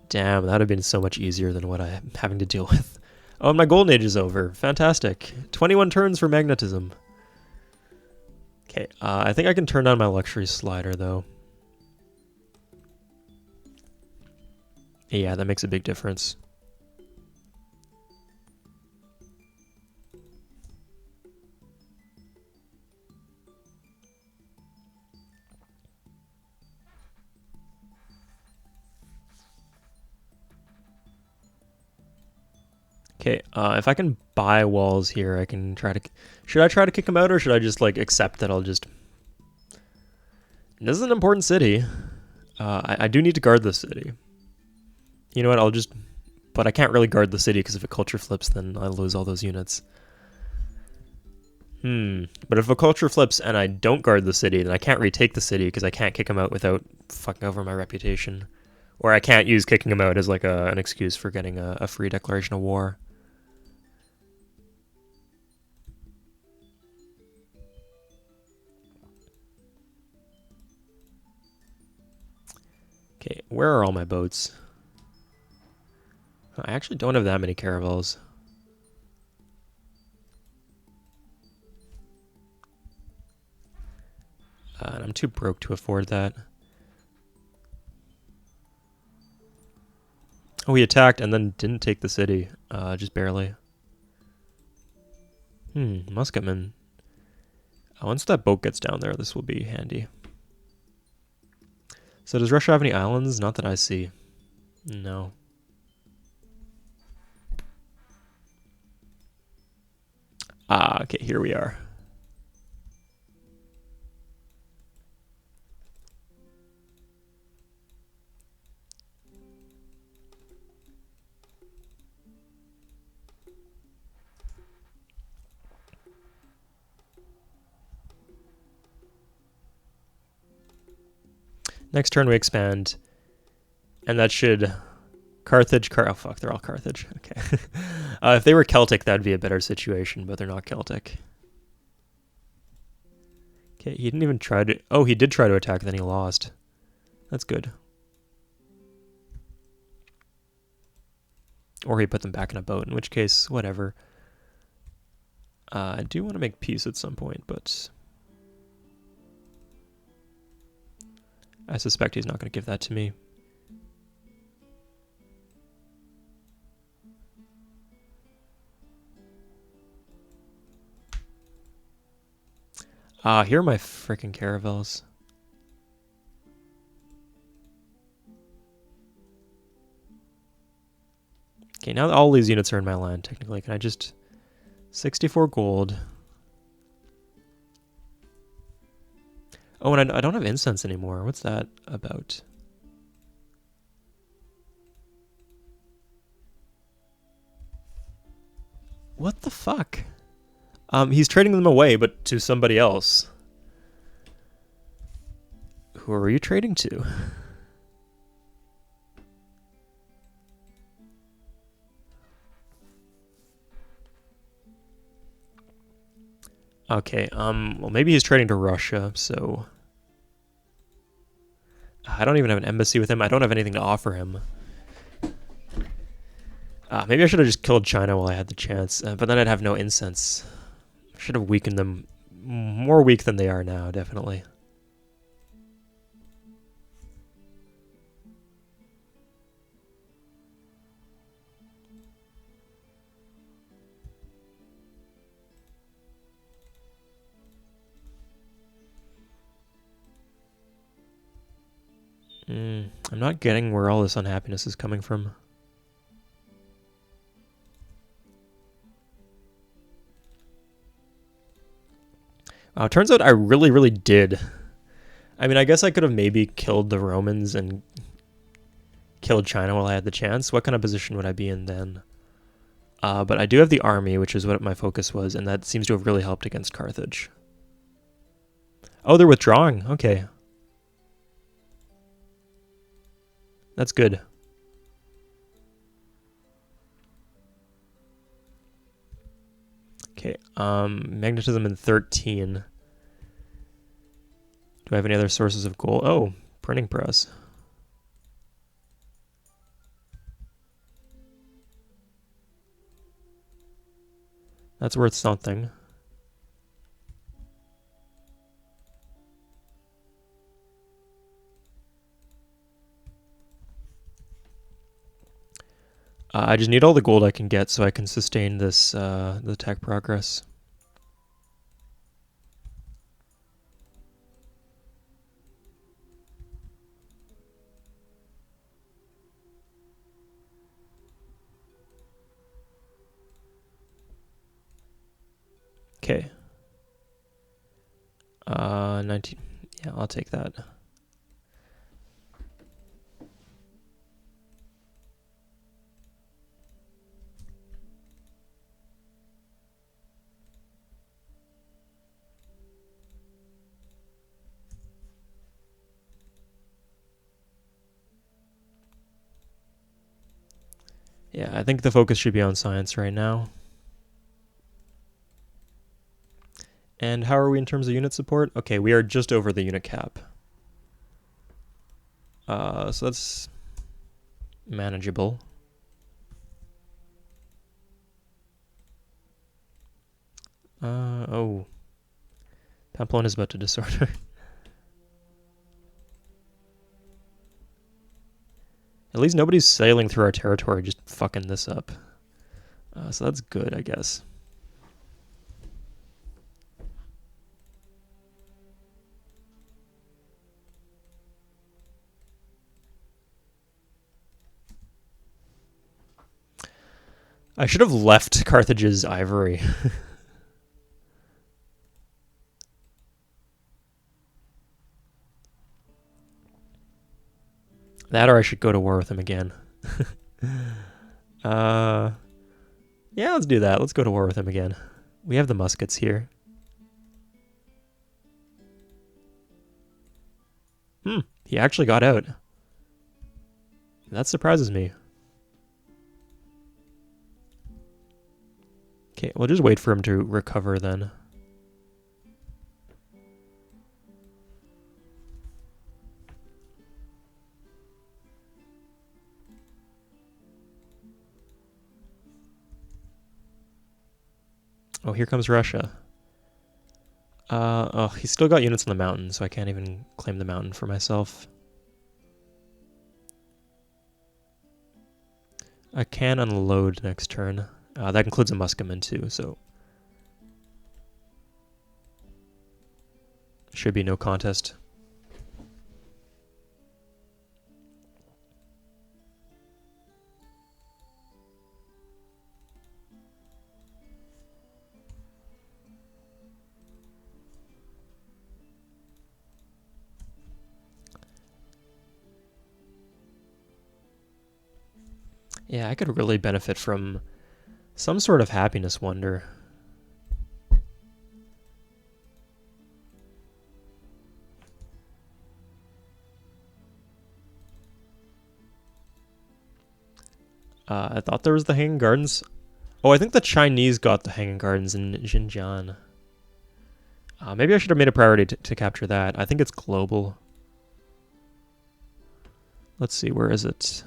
Damn, that would have been so much easier than what I'm having to deal with. Oh, and my golden age is over. Fantastic. 21 turns for magnetism. Okay, I think I can turn down my luxury slider, though. Yeah, that makes a big difference. Okay, if I can buy walls here, I can try to... Should I try to kick him out, or should I just, like, accept that I'll just... This is an important city. I do need to guard the city. You know what, I'll just... But I can't really guard the city, because if a culture flips, then I lose all those units. But if a culture flips and I don't guard the city, then I can't retake the city, because I can't kick him out without fucking over my reputation. Or I can't use kicking him out as like an excuse for getting a free declaration of war. Okay, where are all my boats? I actually don't have that many caravels. And I'm too broke to afford that. Oh, he attacked and then didn't take the city. Just barely. Musketman. Once that boat gets down there, this will be handy. So does Russia have any islands? Not that I see. No. Okay, here we are. Next turn we expand. And that should... Carthage, oh fuck, they're all Carthage. Okay. If they were Celtic, that'd be a better situation, but they're not Celtic. Okay, he didn't even try to... Oh, he did try to attack, then he lost. That's good. Or he put them back in a boat, in which case, whatever. I do want to make peace at some point, but... I suspect he's not going to give that to me. Here are my freaking caravels. Okay, now that all these units are in my land, technically, can I just... 64 gold. Oh, and I don't have incense anymore. What's that about? What the fuck? He's trading them away, but to somebody else. Who are you trading to? Okay, well maybe he's trading to Russia, so... I don't even have an embassy with him. I don't have anything to offer him. Maybe I should have just killed China while I had the chance, but then I'd have no incense. I should have weakened them. More weak than they are now, definitely. I'm not getting where all this unhappiness is coming from. Wow, it turns out I really, really did. I mean, I guess I could have maybe killed the Romans and killed China while I had the chance. What kind of position would I be in then? But I do have the army, which is what my focus was, and that seems to have really helped against Carthage. Oh, they're withdrawing. Okay. That's good. Okay, magnetism in 13. Do I have any other sources of gold? Oh, printing press. That's worth something. I just need all the gold I can get so I can sustain this, the tech progress. Okay. 19. Yeah, I'll take that. Yeah, I think the focus should be on science right now. And how are we in terms of unit support? Okay, we are just over the unit cap. So that's manageable. Oh. Pamplona is about to disorder. At least nobody's sailing through our territory just fucking this up. So that's good, I guess. I should have left Carthage's ivory. That or I should go to war with him again. Yeah, let's do that. Let's go to war with him again. We have the muskets here. He actually got out. That surprises me. Okay, we'll just wait for him to recover then. Oh, here comes Russia. Oh, he's still got units on the mountain, so I can't even claim the mountain for myself. I can unload next turn. That includes a musketman too, so should be no contest. Yeah, I could really benefit from some sort of happiness wonder. I thought there was the Hanging Gardens. Oh, I think the Chinese got the Hanging Gardens in Xinjiang. Maybe I should have made a priority to capture that. I think it's global. Let's see, where is it?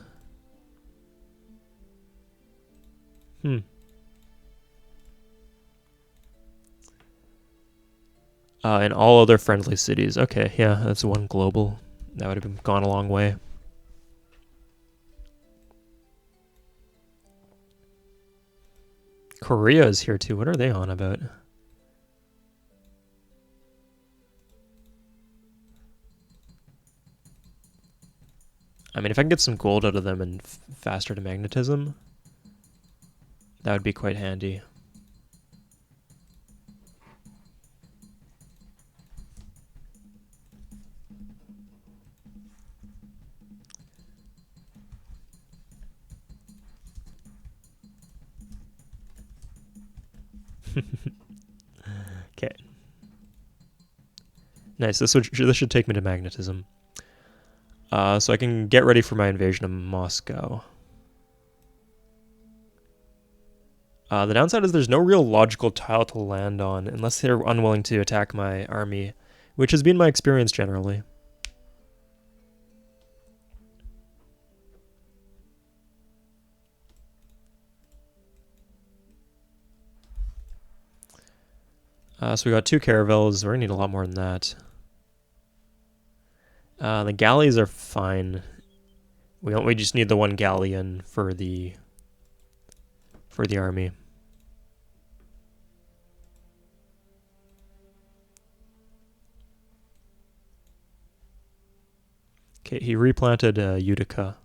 In all other friendly cities. Okay, yeah, that's one global. That would have gone a long way. Korea is here too. What are they on about? I mean, if I can get some gold out of them and faster to magnetism, that would be quite handy. Okay. Nice. This should take me to magnetism. So I can get ready for my invasion of Moscow. The downside is there's no real logical tile to land on unless they're unwilling to attack my army, which has been my experience generally. So we got 2 caravels. We're gonna need a lot more than that. The galleys are fine. We just need the 1 galleon for the army. Okay, he replanted Utica.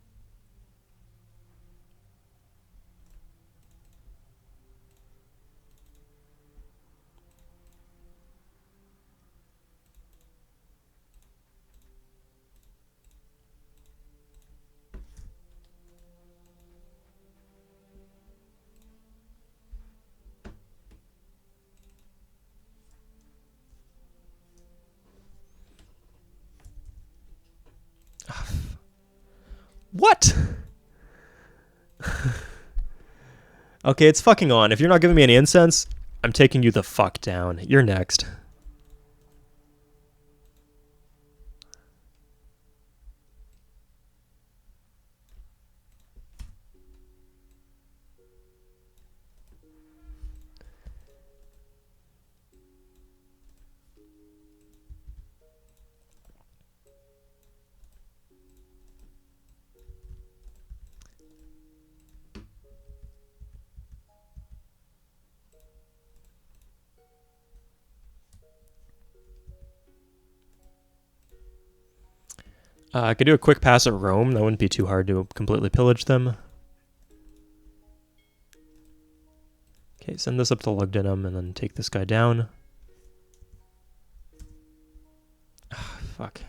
What? Okay, it's fucking on. If you're not giving me any incense, I'm taking you the fuck down. You're next. I could do a quick pass at Rome. That wouldn't be too hard to completely pillage them. Okay, send this up to Lugdunum and then take this guy down. Fuck.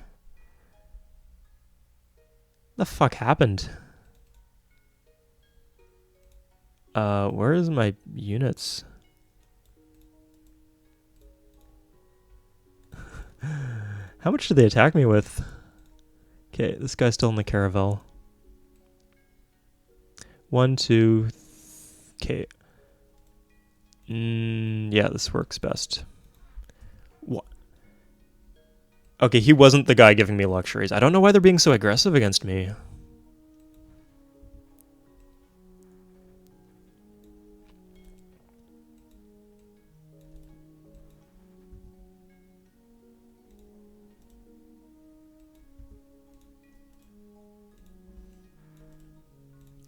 The fuck happened? Where is my units? How much did they attack me with? Okay, this guy's still in the caravel. 1, 2... Okay. Yeah, this works best. What? Okay, he wasn't the guy giving me luxuries. I don't know why they're being so aggressive against me.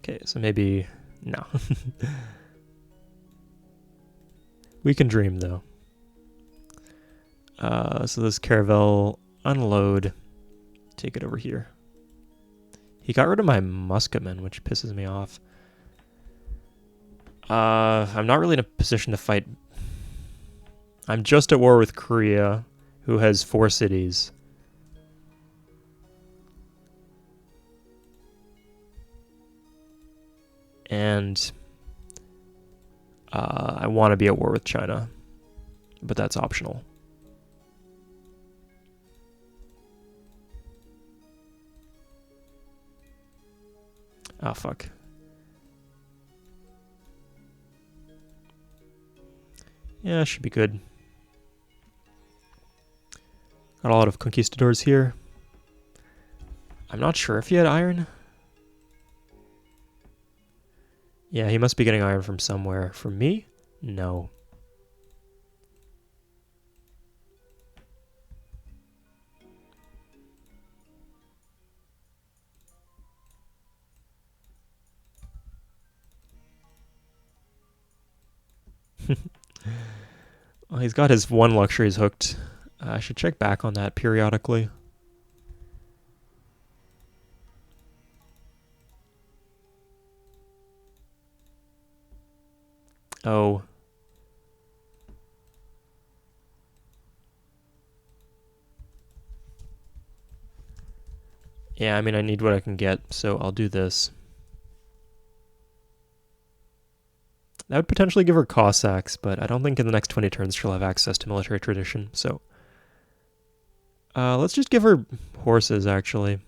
Okay, so maybe... No. We can dream, though. So this caravel, unload, take it over here. He got rid of my musketmen, which pisses me off. I'm not really in a position to fight. I'm just at war with Korea, who has 4 cities. And I want to be at war with China, but that's optional. Oh, fuck. Yeah, should be good. Got a lot of conquistadors here. I'm not sure if he had iron. Yeah, he must be getting iron from somewhere. From me? No. Well, he's got his 1 luxuries hooked. I should check back on that periodically. Oh. Yeah, I mean, I need what I can get, so I'll do this. That would potentially give her Cossacks, but I don't think in the next 20 turns she'll have access to military tradition, so... let's just give her horses, actually.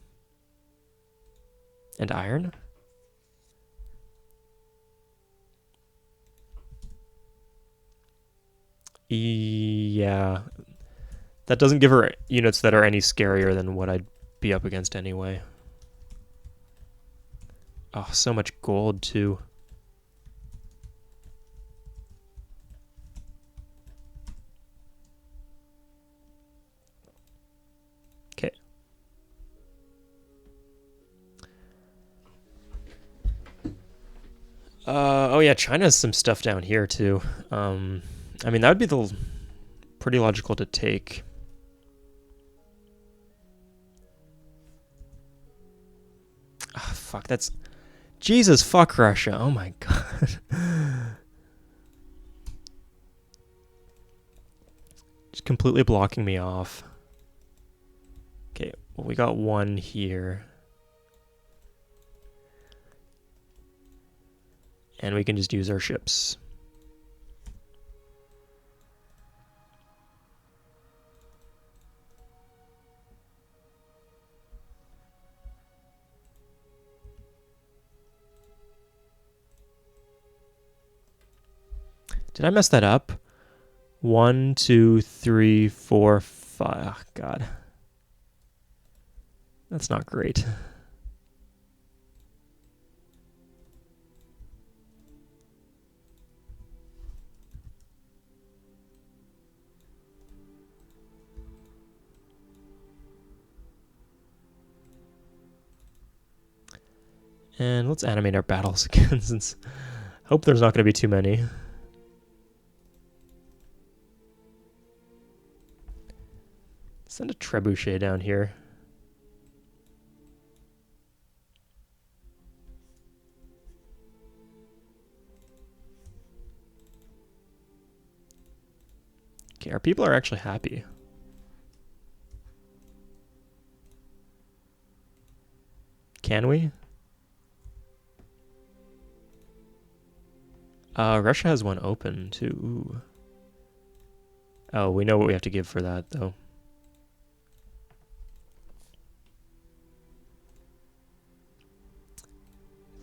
And iron? Yeah. That doesn't give her units that are any scarier than what I'd be up against anyway. Oh, so much gold, too. Okay. Oh yeah, China has some stuff down here, too. I mean, that would be the pretty logical to take. Oh, fuck, that's... Jesus, fuck Russia. Oh my god. Just completely blocking me off. Okay, well, we got 1 here. And we can just use our ships. Did I mess that up? 1, 2, 3, 4, 5. Oh, God. That's not great. And let's animate our battles again, since hope there's not going to be too many. Send a trebuchet down here. Okay, our people are actually happy. Can we? Russia has one open, too. Ooh. Oh, we know what we have to give for that, though.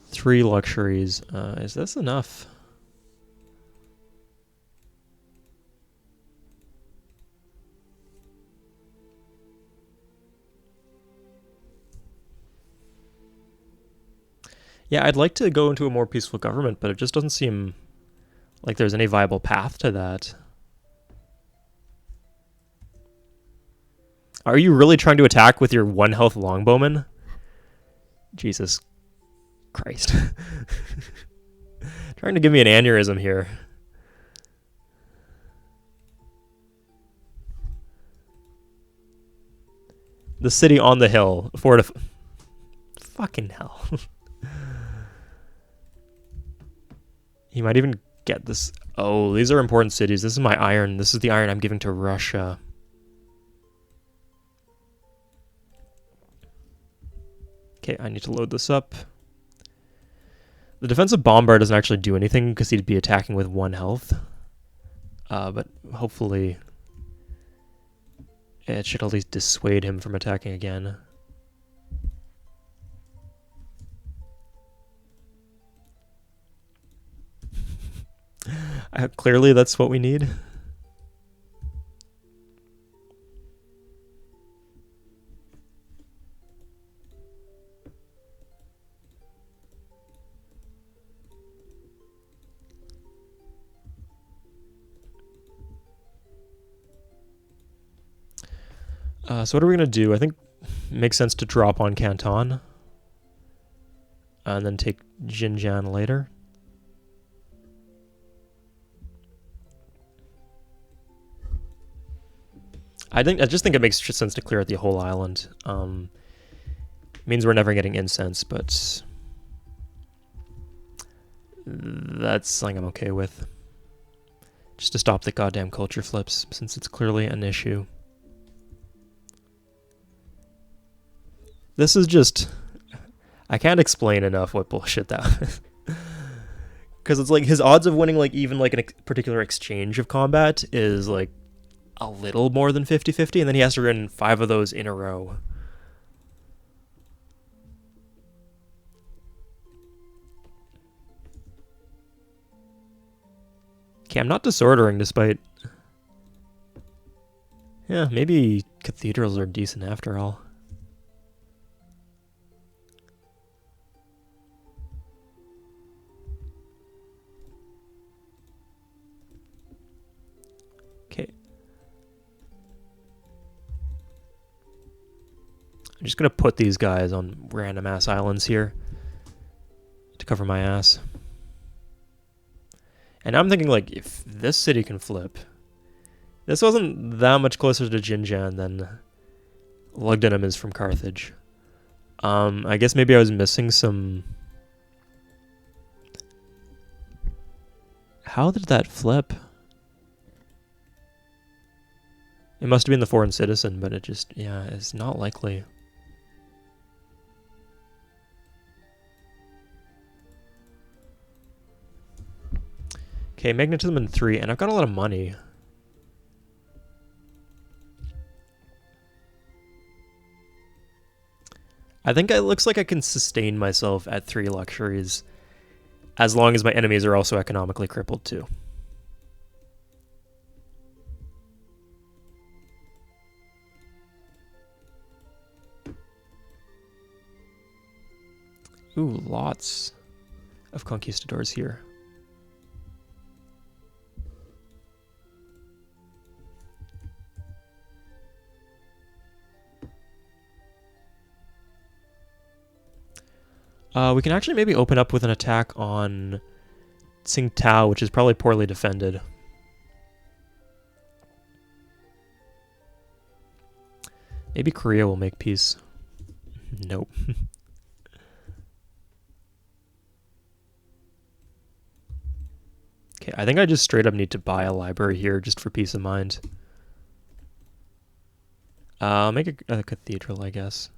Three luxuries. Is this enough? Yeah, I'd like to go into a more peaceful government, but it just doesn't seem like there's any viable path to that. Are you really trying to attack with your 1 health longbowman? Jesus Christ. Trying to give me an aneurysm here. The city on the hill. Fucking hell. He might even get this. Oh, these are important cities. This is my iron. This is the iron I'm giving to Russia. Okay, I need to load this up. The defensive bomber doesn't actually do anything because he'd be attacking with 1 health. But hopefully it should at least dissuade him from attacking again. Clearly that's what we need. So what are we going to do? I think it makes sense to drop on Canton. And then take Xinjiang later. I just think it makes sense to clear out the whole island. Means we're never getting incense, but that's something I'm okay with. Just to stop the goddamn culture flips, since it's clearly an issue. This is just... I can't explain enough what bullshit that was. Because it's like his odds of winning like even like a particular exchange of combat is like a little more than 50-50, and then he has to win 5 of those in a row. Okay, I'm not disordering despite... Yeah, maybe cathedrals are decent after all. Okay. I'm just gonna put these guys on random ass islands here to cover my ass. And I'm thinking, like, if this city can flip... This wasn't that much closer to Xinjiang than Lugdunum is from Carthage. I guess maybe I was missing some... How did that flip? It must have been the foreign citizen, but it just... Yeah, it's not likely. Okay, magnetism in 3, and I've got a lot of money. I think it looks like I can sustain myself at 3 luxuries, as long as my enemies are also economically crippled too. Ooh, lots of conquistadors here. We can actually maybe open up with an attack on Tsingtao, which is probably poorly defended. Maybe Korea will make peace. Nope. Okay, I think I just straight up need to buy a library here just for peace of mind. I'll make a cathedral, I guess.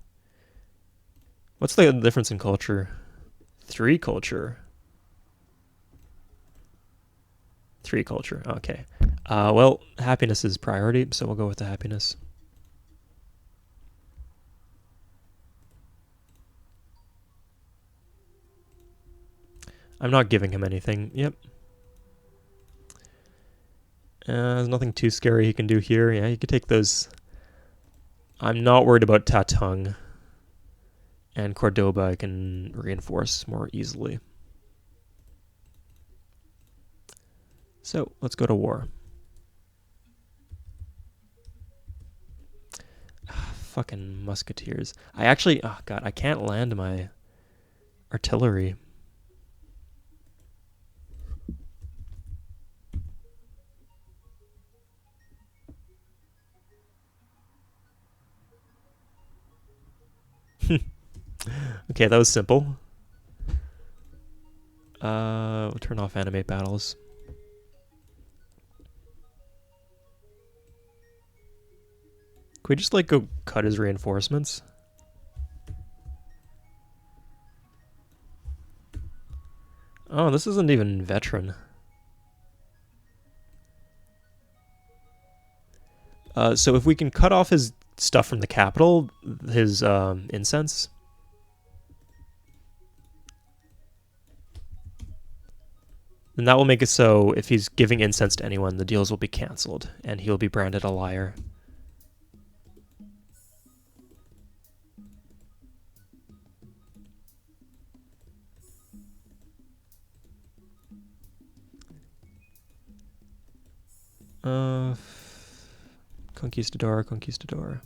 What's the difference in culture? 3 culture. 3 culture, okay. Well, happiness is priority, so we'll go with the happiness. I'm not giving him anything. Yep. There's nothing too scary he can do here. Yeah, he could take those. I'm not worried about Tatung. And Cordoba I can reinforce more easily. So, let's go to war. Fucking musketeers. I actually... Oh, God, I can't land my artillery. Okay, that was simple. We'll turn off animate battles. Could we just, like, go cut his reinforcements? Oh, this isn't even veteran. So if we can cut off his stuff from the capital, his incense... then that will make it so if he's giving incense to anyone, the deals will be cancelled, and he'll be branded a liar. Conquistador, conquistador.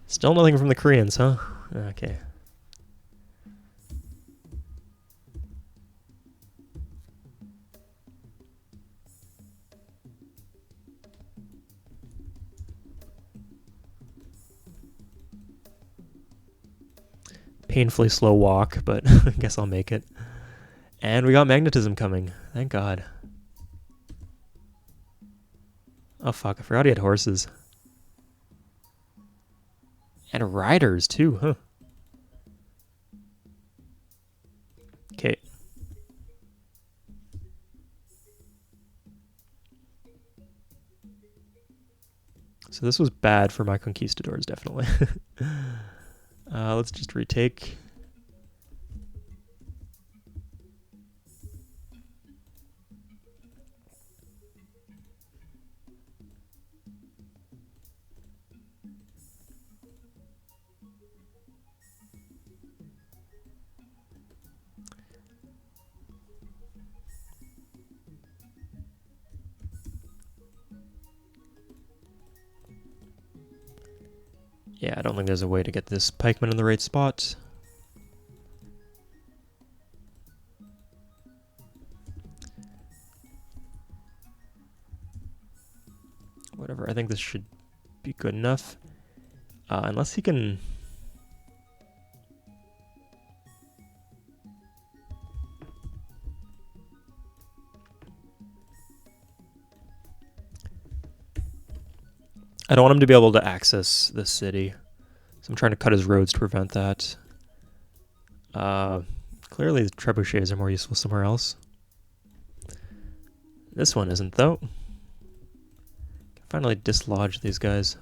Still nothing from the Koreans, huh? Okay. Painfully slow walk, but I guess I'll make it. And we got magnetism coming. Thank God. Oh fuck, I forgot he had horses. And riders too, huh? Okay. So this was bad for my conquistadors, definitely. Let's just retake. Yeah, I don't think there's a way to get this pikeman in the right spot. Whatever, I think this should be good enough. Unless he can... I don't want him to be able to access the city. So I'm trying to cut his roads to prevent that. Clearly the trebuchets are more useful somewhere else. This one isn't, though. Can finally dislodge these guys.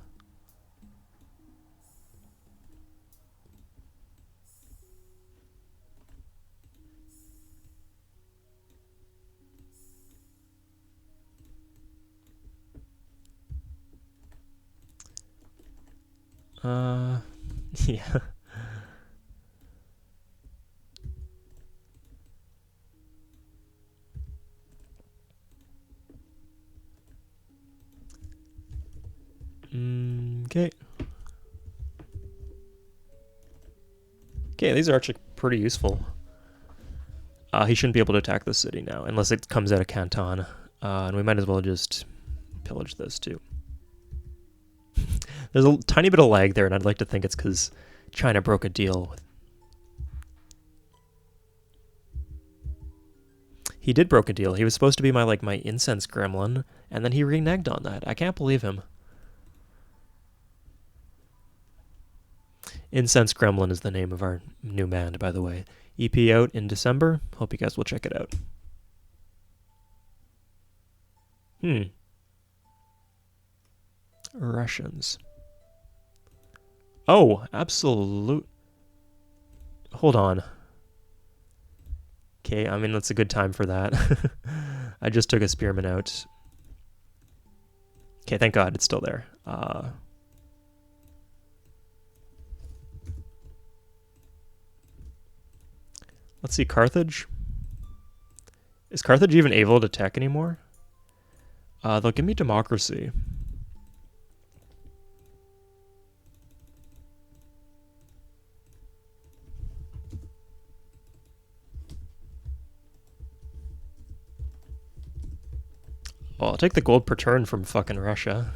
Yeah. Okay. Okay, these are actually pretty useful. He shouldn't be able to attack the city now, unless it comes out of Canton. And we might as well just pillage this too. There's a tiny bit of lag there, and I'd like to think it's because China broke a deal with... He did broke a deal. He was supposed to be my incense gremlin, and then he reneged on that. I can't believe him. Incense Gremlin is the name of our new band, by the way. EP out in December. Hope you guys will check it out. Russians. Oh, absolute. Hold on. Okay, I mean, that's a good time for that. I just took a spearman out. Okay, thank God it's still there. Let's see, Carthage. Is Carthage even able to tech anymore? They'll give me democracy. Well, I'll take the gold per turn from fucking Russia.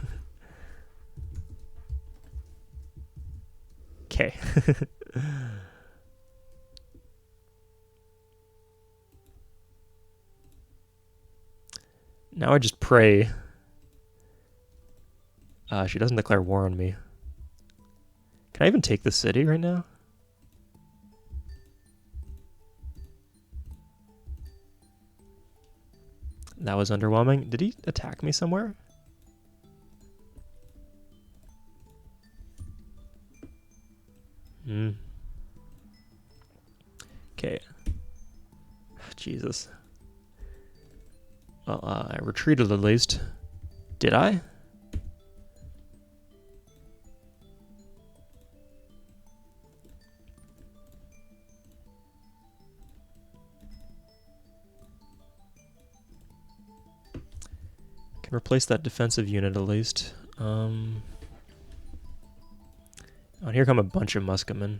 Okay. Now I just pray she doesn't declare war on me. Can I even take the city right now? That was underwhelming. Did he attack me somewhere? Okay. Jesus. Well, I retreated at least. Did I? Can replace that defensive unit at least. Oh, here come a bunch of musketmen.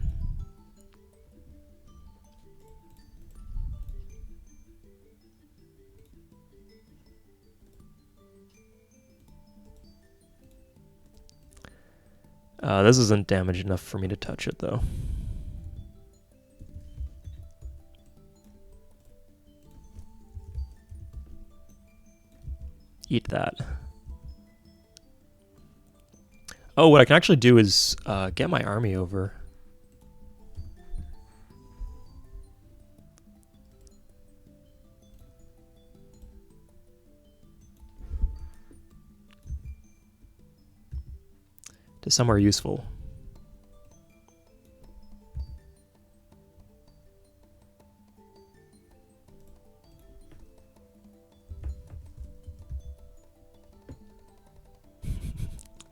This isn't damage enough for me to touch it, though. Eat that. Oh, what I can actually do is get my army over. To somewhere useful.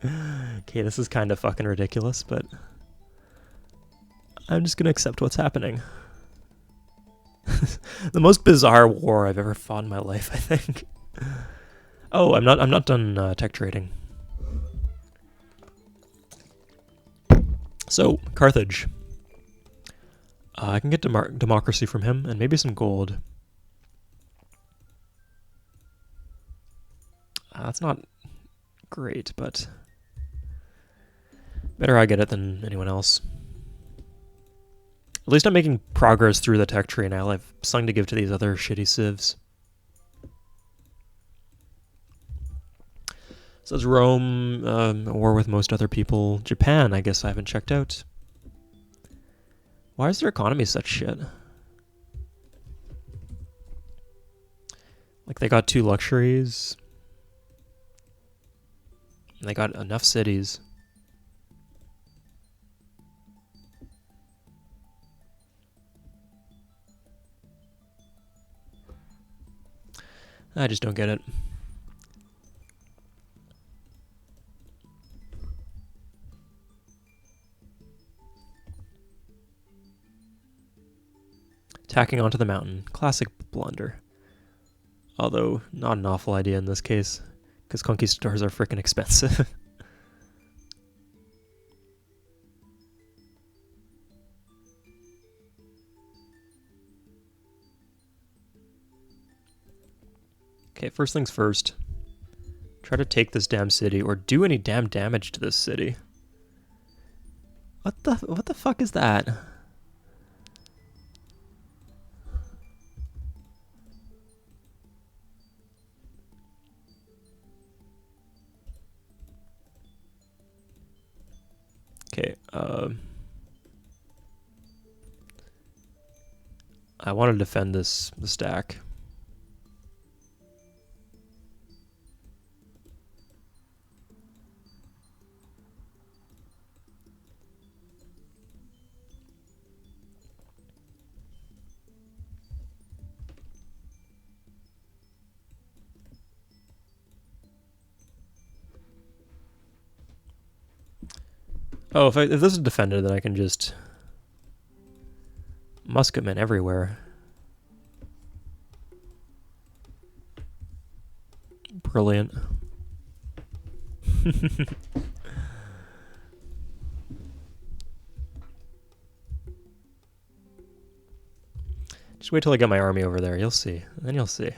Okay, this is kind of fucking ridiculous, but I'm just gonna accept what's happening. The most bizarre war I've ever fought in my life, I think. Oh, I'm not done tech trading. So, Carthage. I can get democracy from him, and maybe some gold. That's not great, but better I get it than anyone else. At least I'm making progress through the tech tree now. I've something to give to these other shitty civs. Says Rome, war with most other people. Japan, I guess I haven't checked out. Why is their economy such shit? Like, they got 2 luxuries. And they got enough cities. I just don't get it. Tacking onto the mountain. Classic blunder. Although, not an awful idea in this case, because conquistadors are freaking expensive. Okay, first things first. Try to take this damn city, or do any damn damage to this city. What the fuck is that? Okay, I want to defend the stack. Oh, if this is defended, then I can just musketmen everywhere. Brilliant. Just wait till I get my army over there. You'll see. Then you'll see.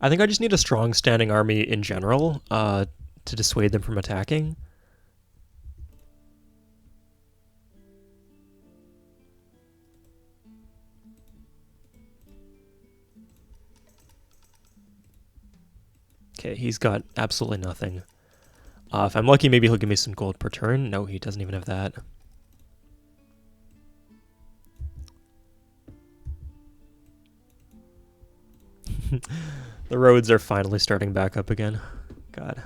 I think I just need a strong standing army in general to dissuade them from attacking. Okay, he's got absolutely nothing. If I'm lucky, maybe he'll give me some gold per turn. No, he doesn't even have that. The roads are finally starting back up again. God.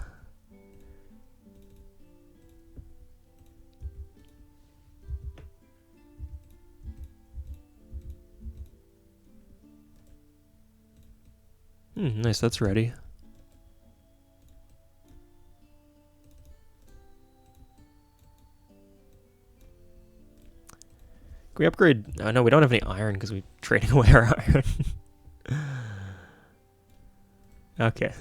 Nice, that's ready. Can we upgrade? No, we don't have any iron because we're trading away our iron. Okay.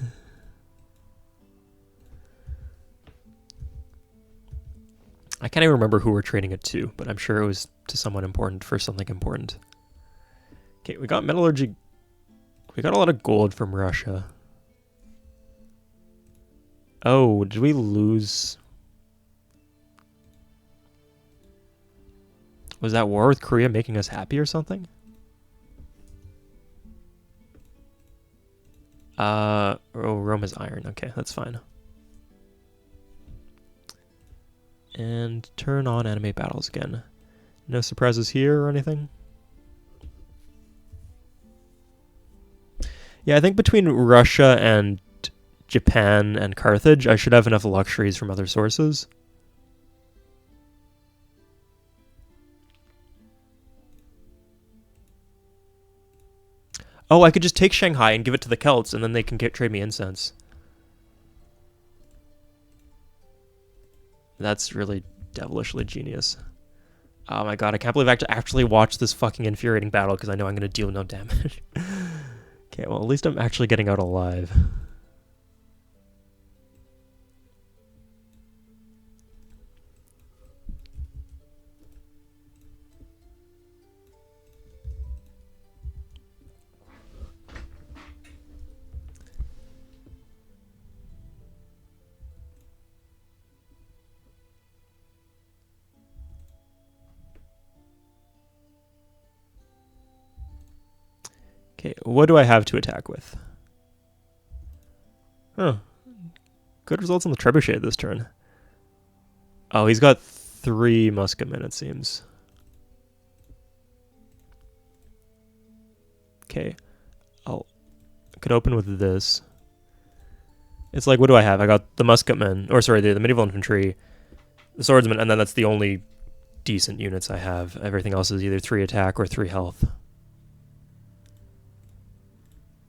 I can't even remember who we're trading it to, but I'm sure it was to someone important for something important. Okay, we got metallurgy. We got a lot of gold from Russia. Oh, did we lose? Was that war with Korea making us happy or something? Oh, Rome is iron. Okay, that's fine. And turn on anime battles again. No surprises here or anything? Yeah, I think between Russia and Japan and Carthage, I should have enough luxuries from other sources. Oh, I could just take Shanghai and give it to the Celts, and then they can trade me incense. That's really devilishly genius. Oh my god, I can't believe I actually watched this fucking infuriating battle because I know I'm going to deal no damage. Okay, well, at least I'm actually getting out alive. Okay, what do I have to attack with? Huh. Good results on the trebuchet this turn. Oh, he's got 3 musketmen, it seems. Okay. I could open with this. It's like, what do I have? I got the musketmen, or sorry, the medieval infantry, the swordsman, and then that's the only decent units I have. Everything else is either 3 attack or 3 health.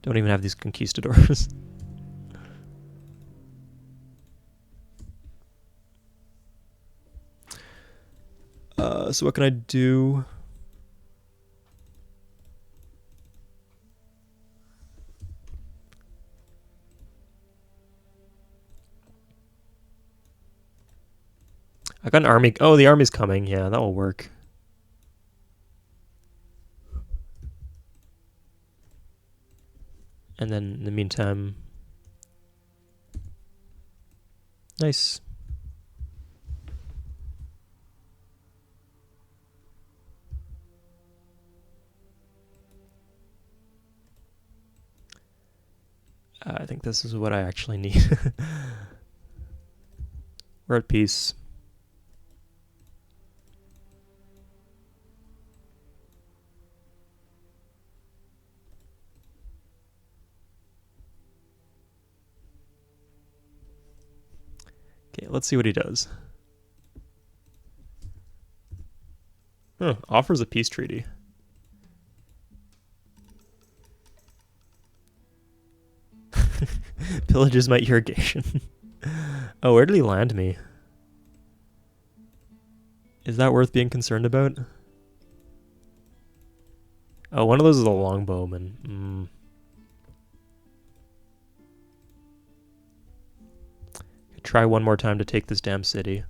Don't even have these conquistadors. So what can I do? I got an army. Oh, the army's coming. Yeah, that will work. And then in the meantime, nice. I think this is what I actually need. We're at peace. Okay, let's see what he does. Huh, offers a peace treaty. Pillages my irrigation. Oh, where did he land me? Is that worth being concerned about? Oh, one of those is a longbowman. Try one more time to take this damn city.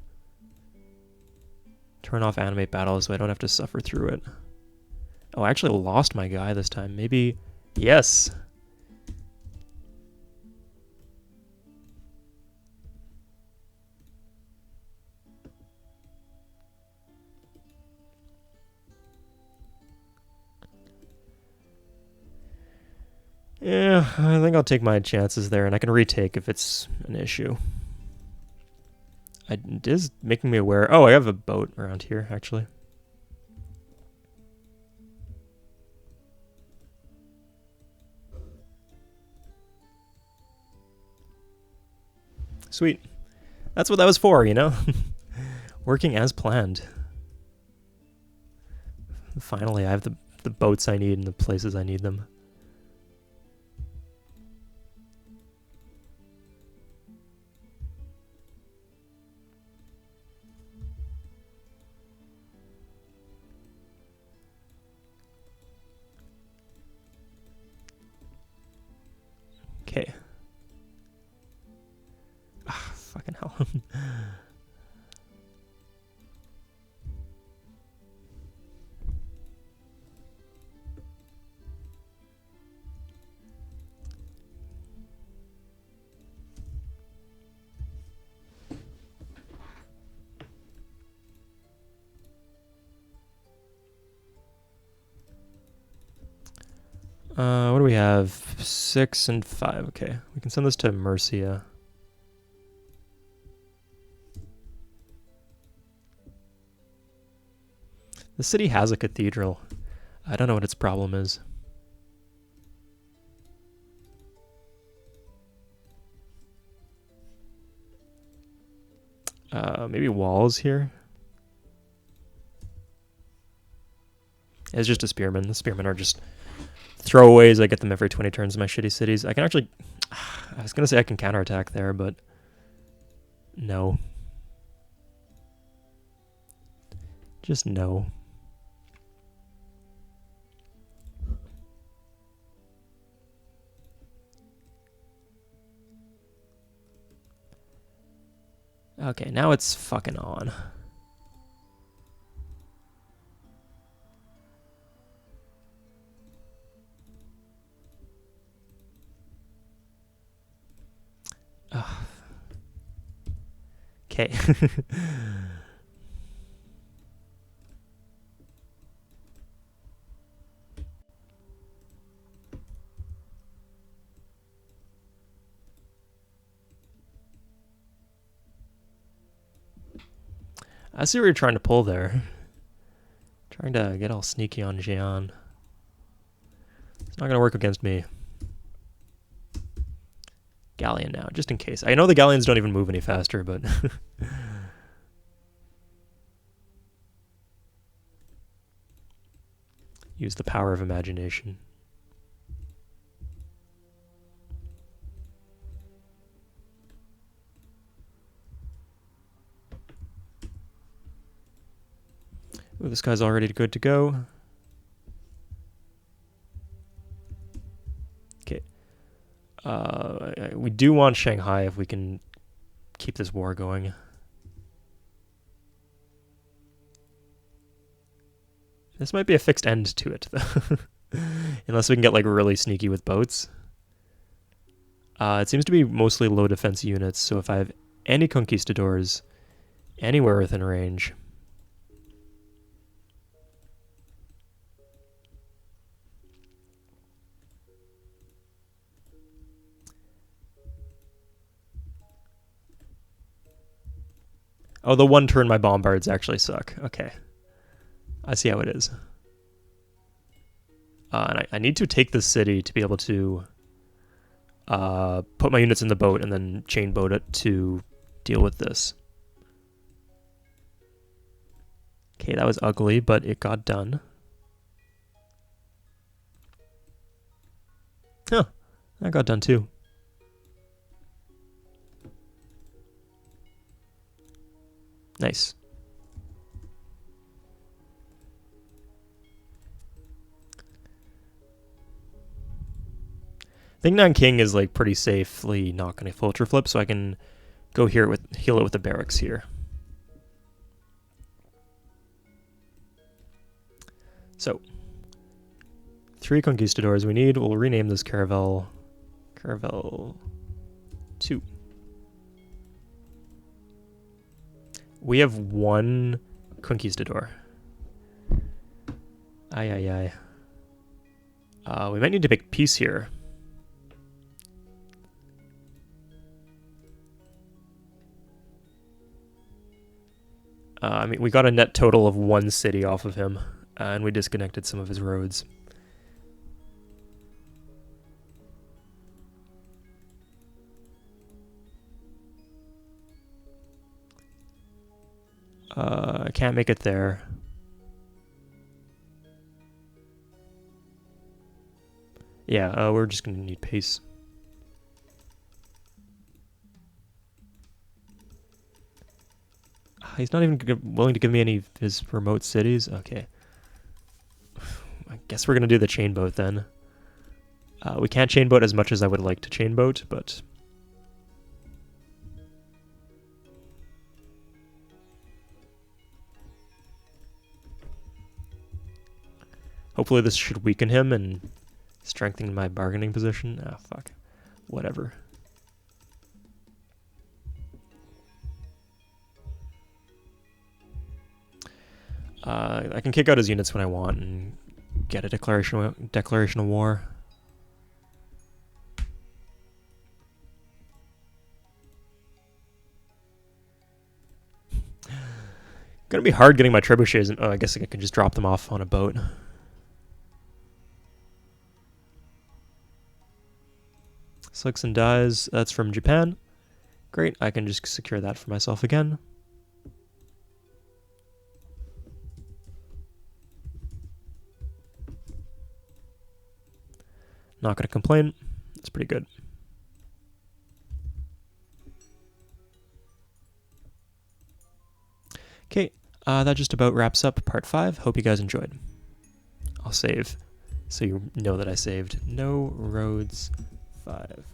Turn off animate battle so I don't have to suffer through it. Oh, I actually lost my guy this time. Maybe... Yes! Yeah, I think I'll take my chances there, and I can retake if it's an issue. It is making me aware... Oh, I have a boat around here, actually. Sweet. That's what that was for, you know? Working as planned. Finally, I have the boats I need and the places I need them. Okay. Ah, fucking hell. What do we have? 6 and 5. Okay, we can send this to Mercia. The city has a cathedral. I don't know what its problem is. Maybe walls here? It's just a spearman. The spearmen are just throwaways. I get them every 20 turns in my shitty cities. I can actually... I was going to say I can counterattack there, but... No. Just no. Okay, now it's fucking on. Okay. I see what you're trying to pull there. Trying to get all sneaky on Jean. It's not going to work against me. Galleon now, just in case. I know the galleons don't even move any faster, but... Use the power of imagination. this guy's already good to go. Okay. We do want Shanghai if we can keep this war going. This might be a fixed end to it, though. Unless we can get, like, really sneaky with boats. It seems to be mostly low defense units, so if I have any conquistadors anywhere within range... Oh, the one turn my bombards actually suck. Okay. I see how it is. And I need to take this city to be able to put my units in the boat and then chain boat it to deal with this. Okay, that was ugly, but it got done. Huh, that got done too. Nice. I think Nanking is like pretty safely not going to filter flip, so I can go here with heal it with the barracks here. So 3 conquistadors we need. We'll rename this Caravel 2. We have 1 conquistador. Aye. We might need to make peace here. I mean, we got a net total of 1 city off of him, and we disconnected some of his roads. I can't make it there. Yeah, we're just going to need pace. He's not even willing to give me any of his remote cities? Okay. I guess we're going to do the chain boat then. We can't chain boat as much as I would like to chain boat, but... hopefully this should weaken him and strengthen my bargaining position. Ah, fuck. Whatever. I can kick out his units when I want and get a declaration of war. Gonna be hard getting my trebuchets, and oh, I guess I can just drop them off on a boat. Slicks and dies, that's from Japan. Great, I can just secure that for myself again. Not gonna complain, it's pretty good. Okay, that just about wraps up part 5. Hope you guys enjoyed. I'll save so you know that I saved. No roads 5.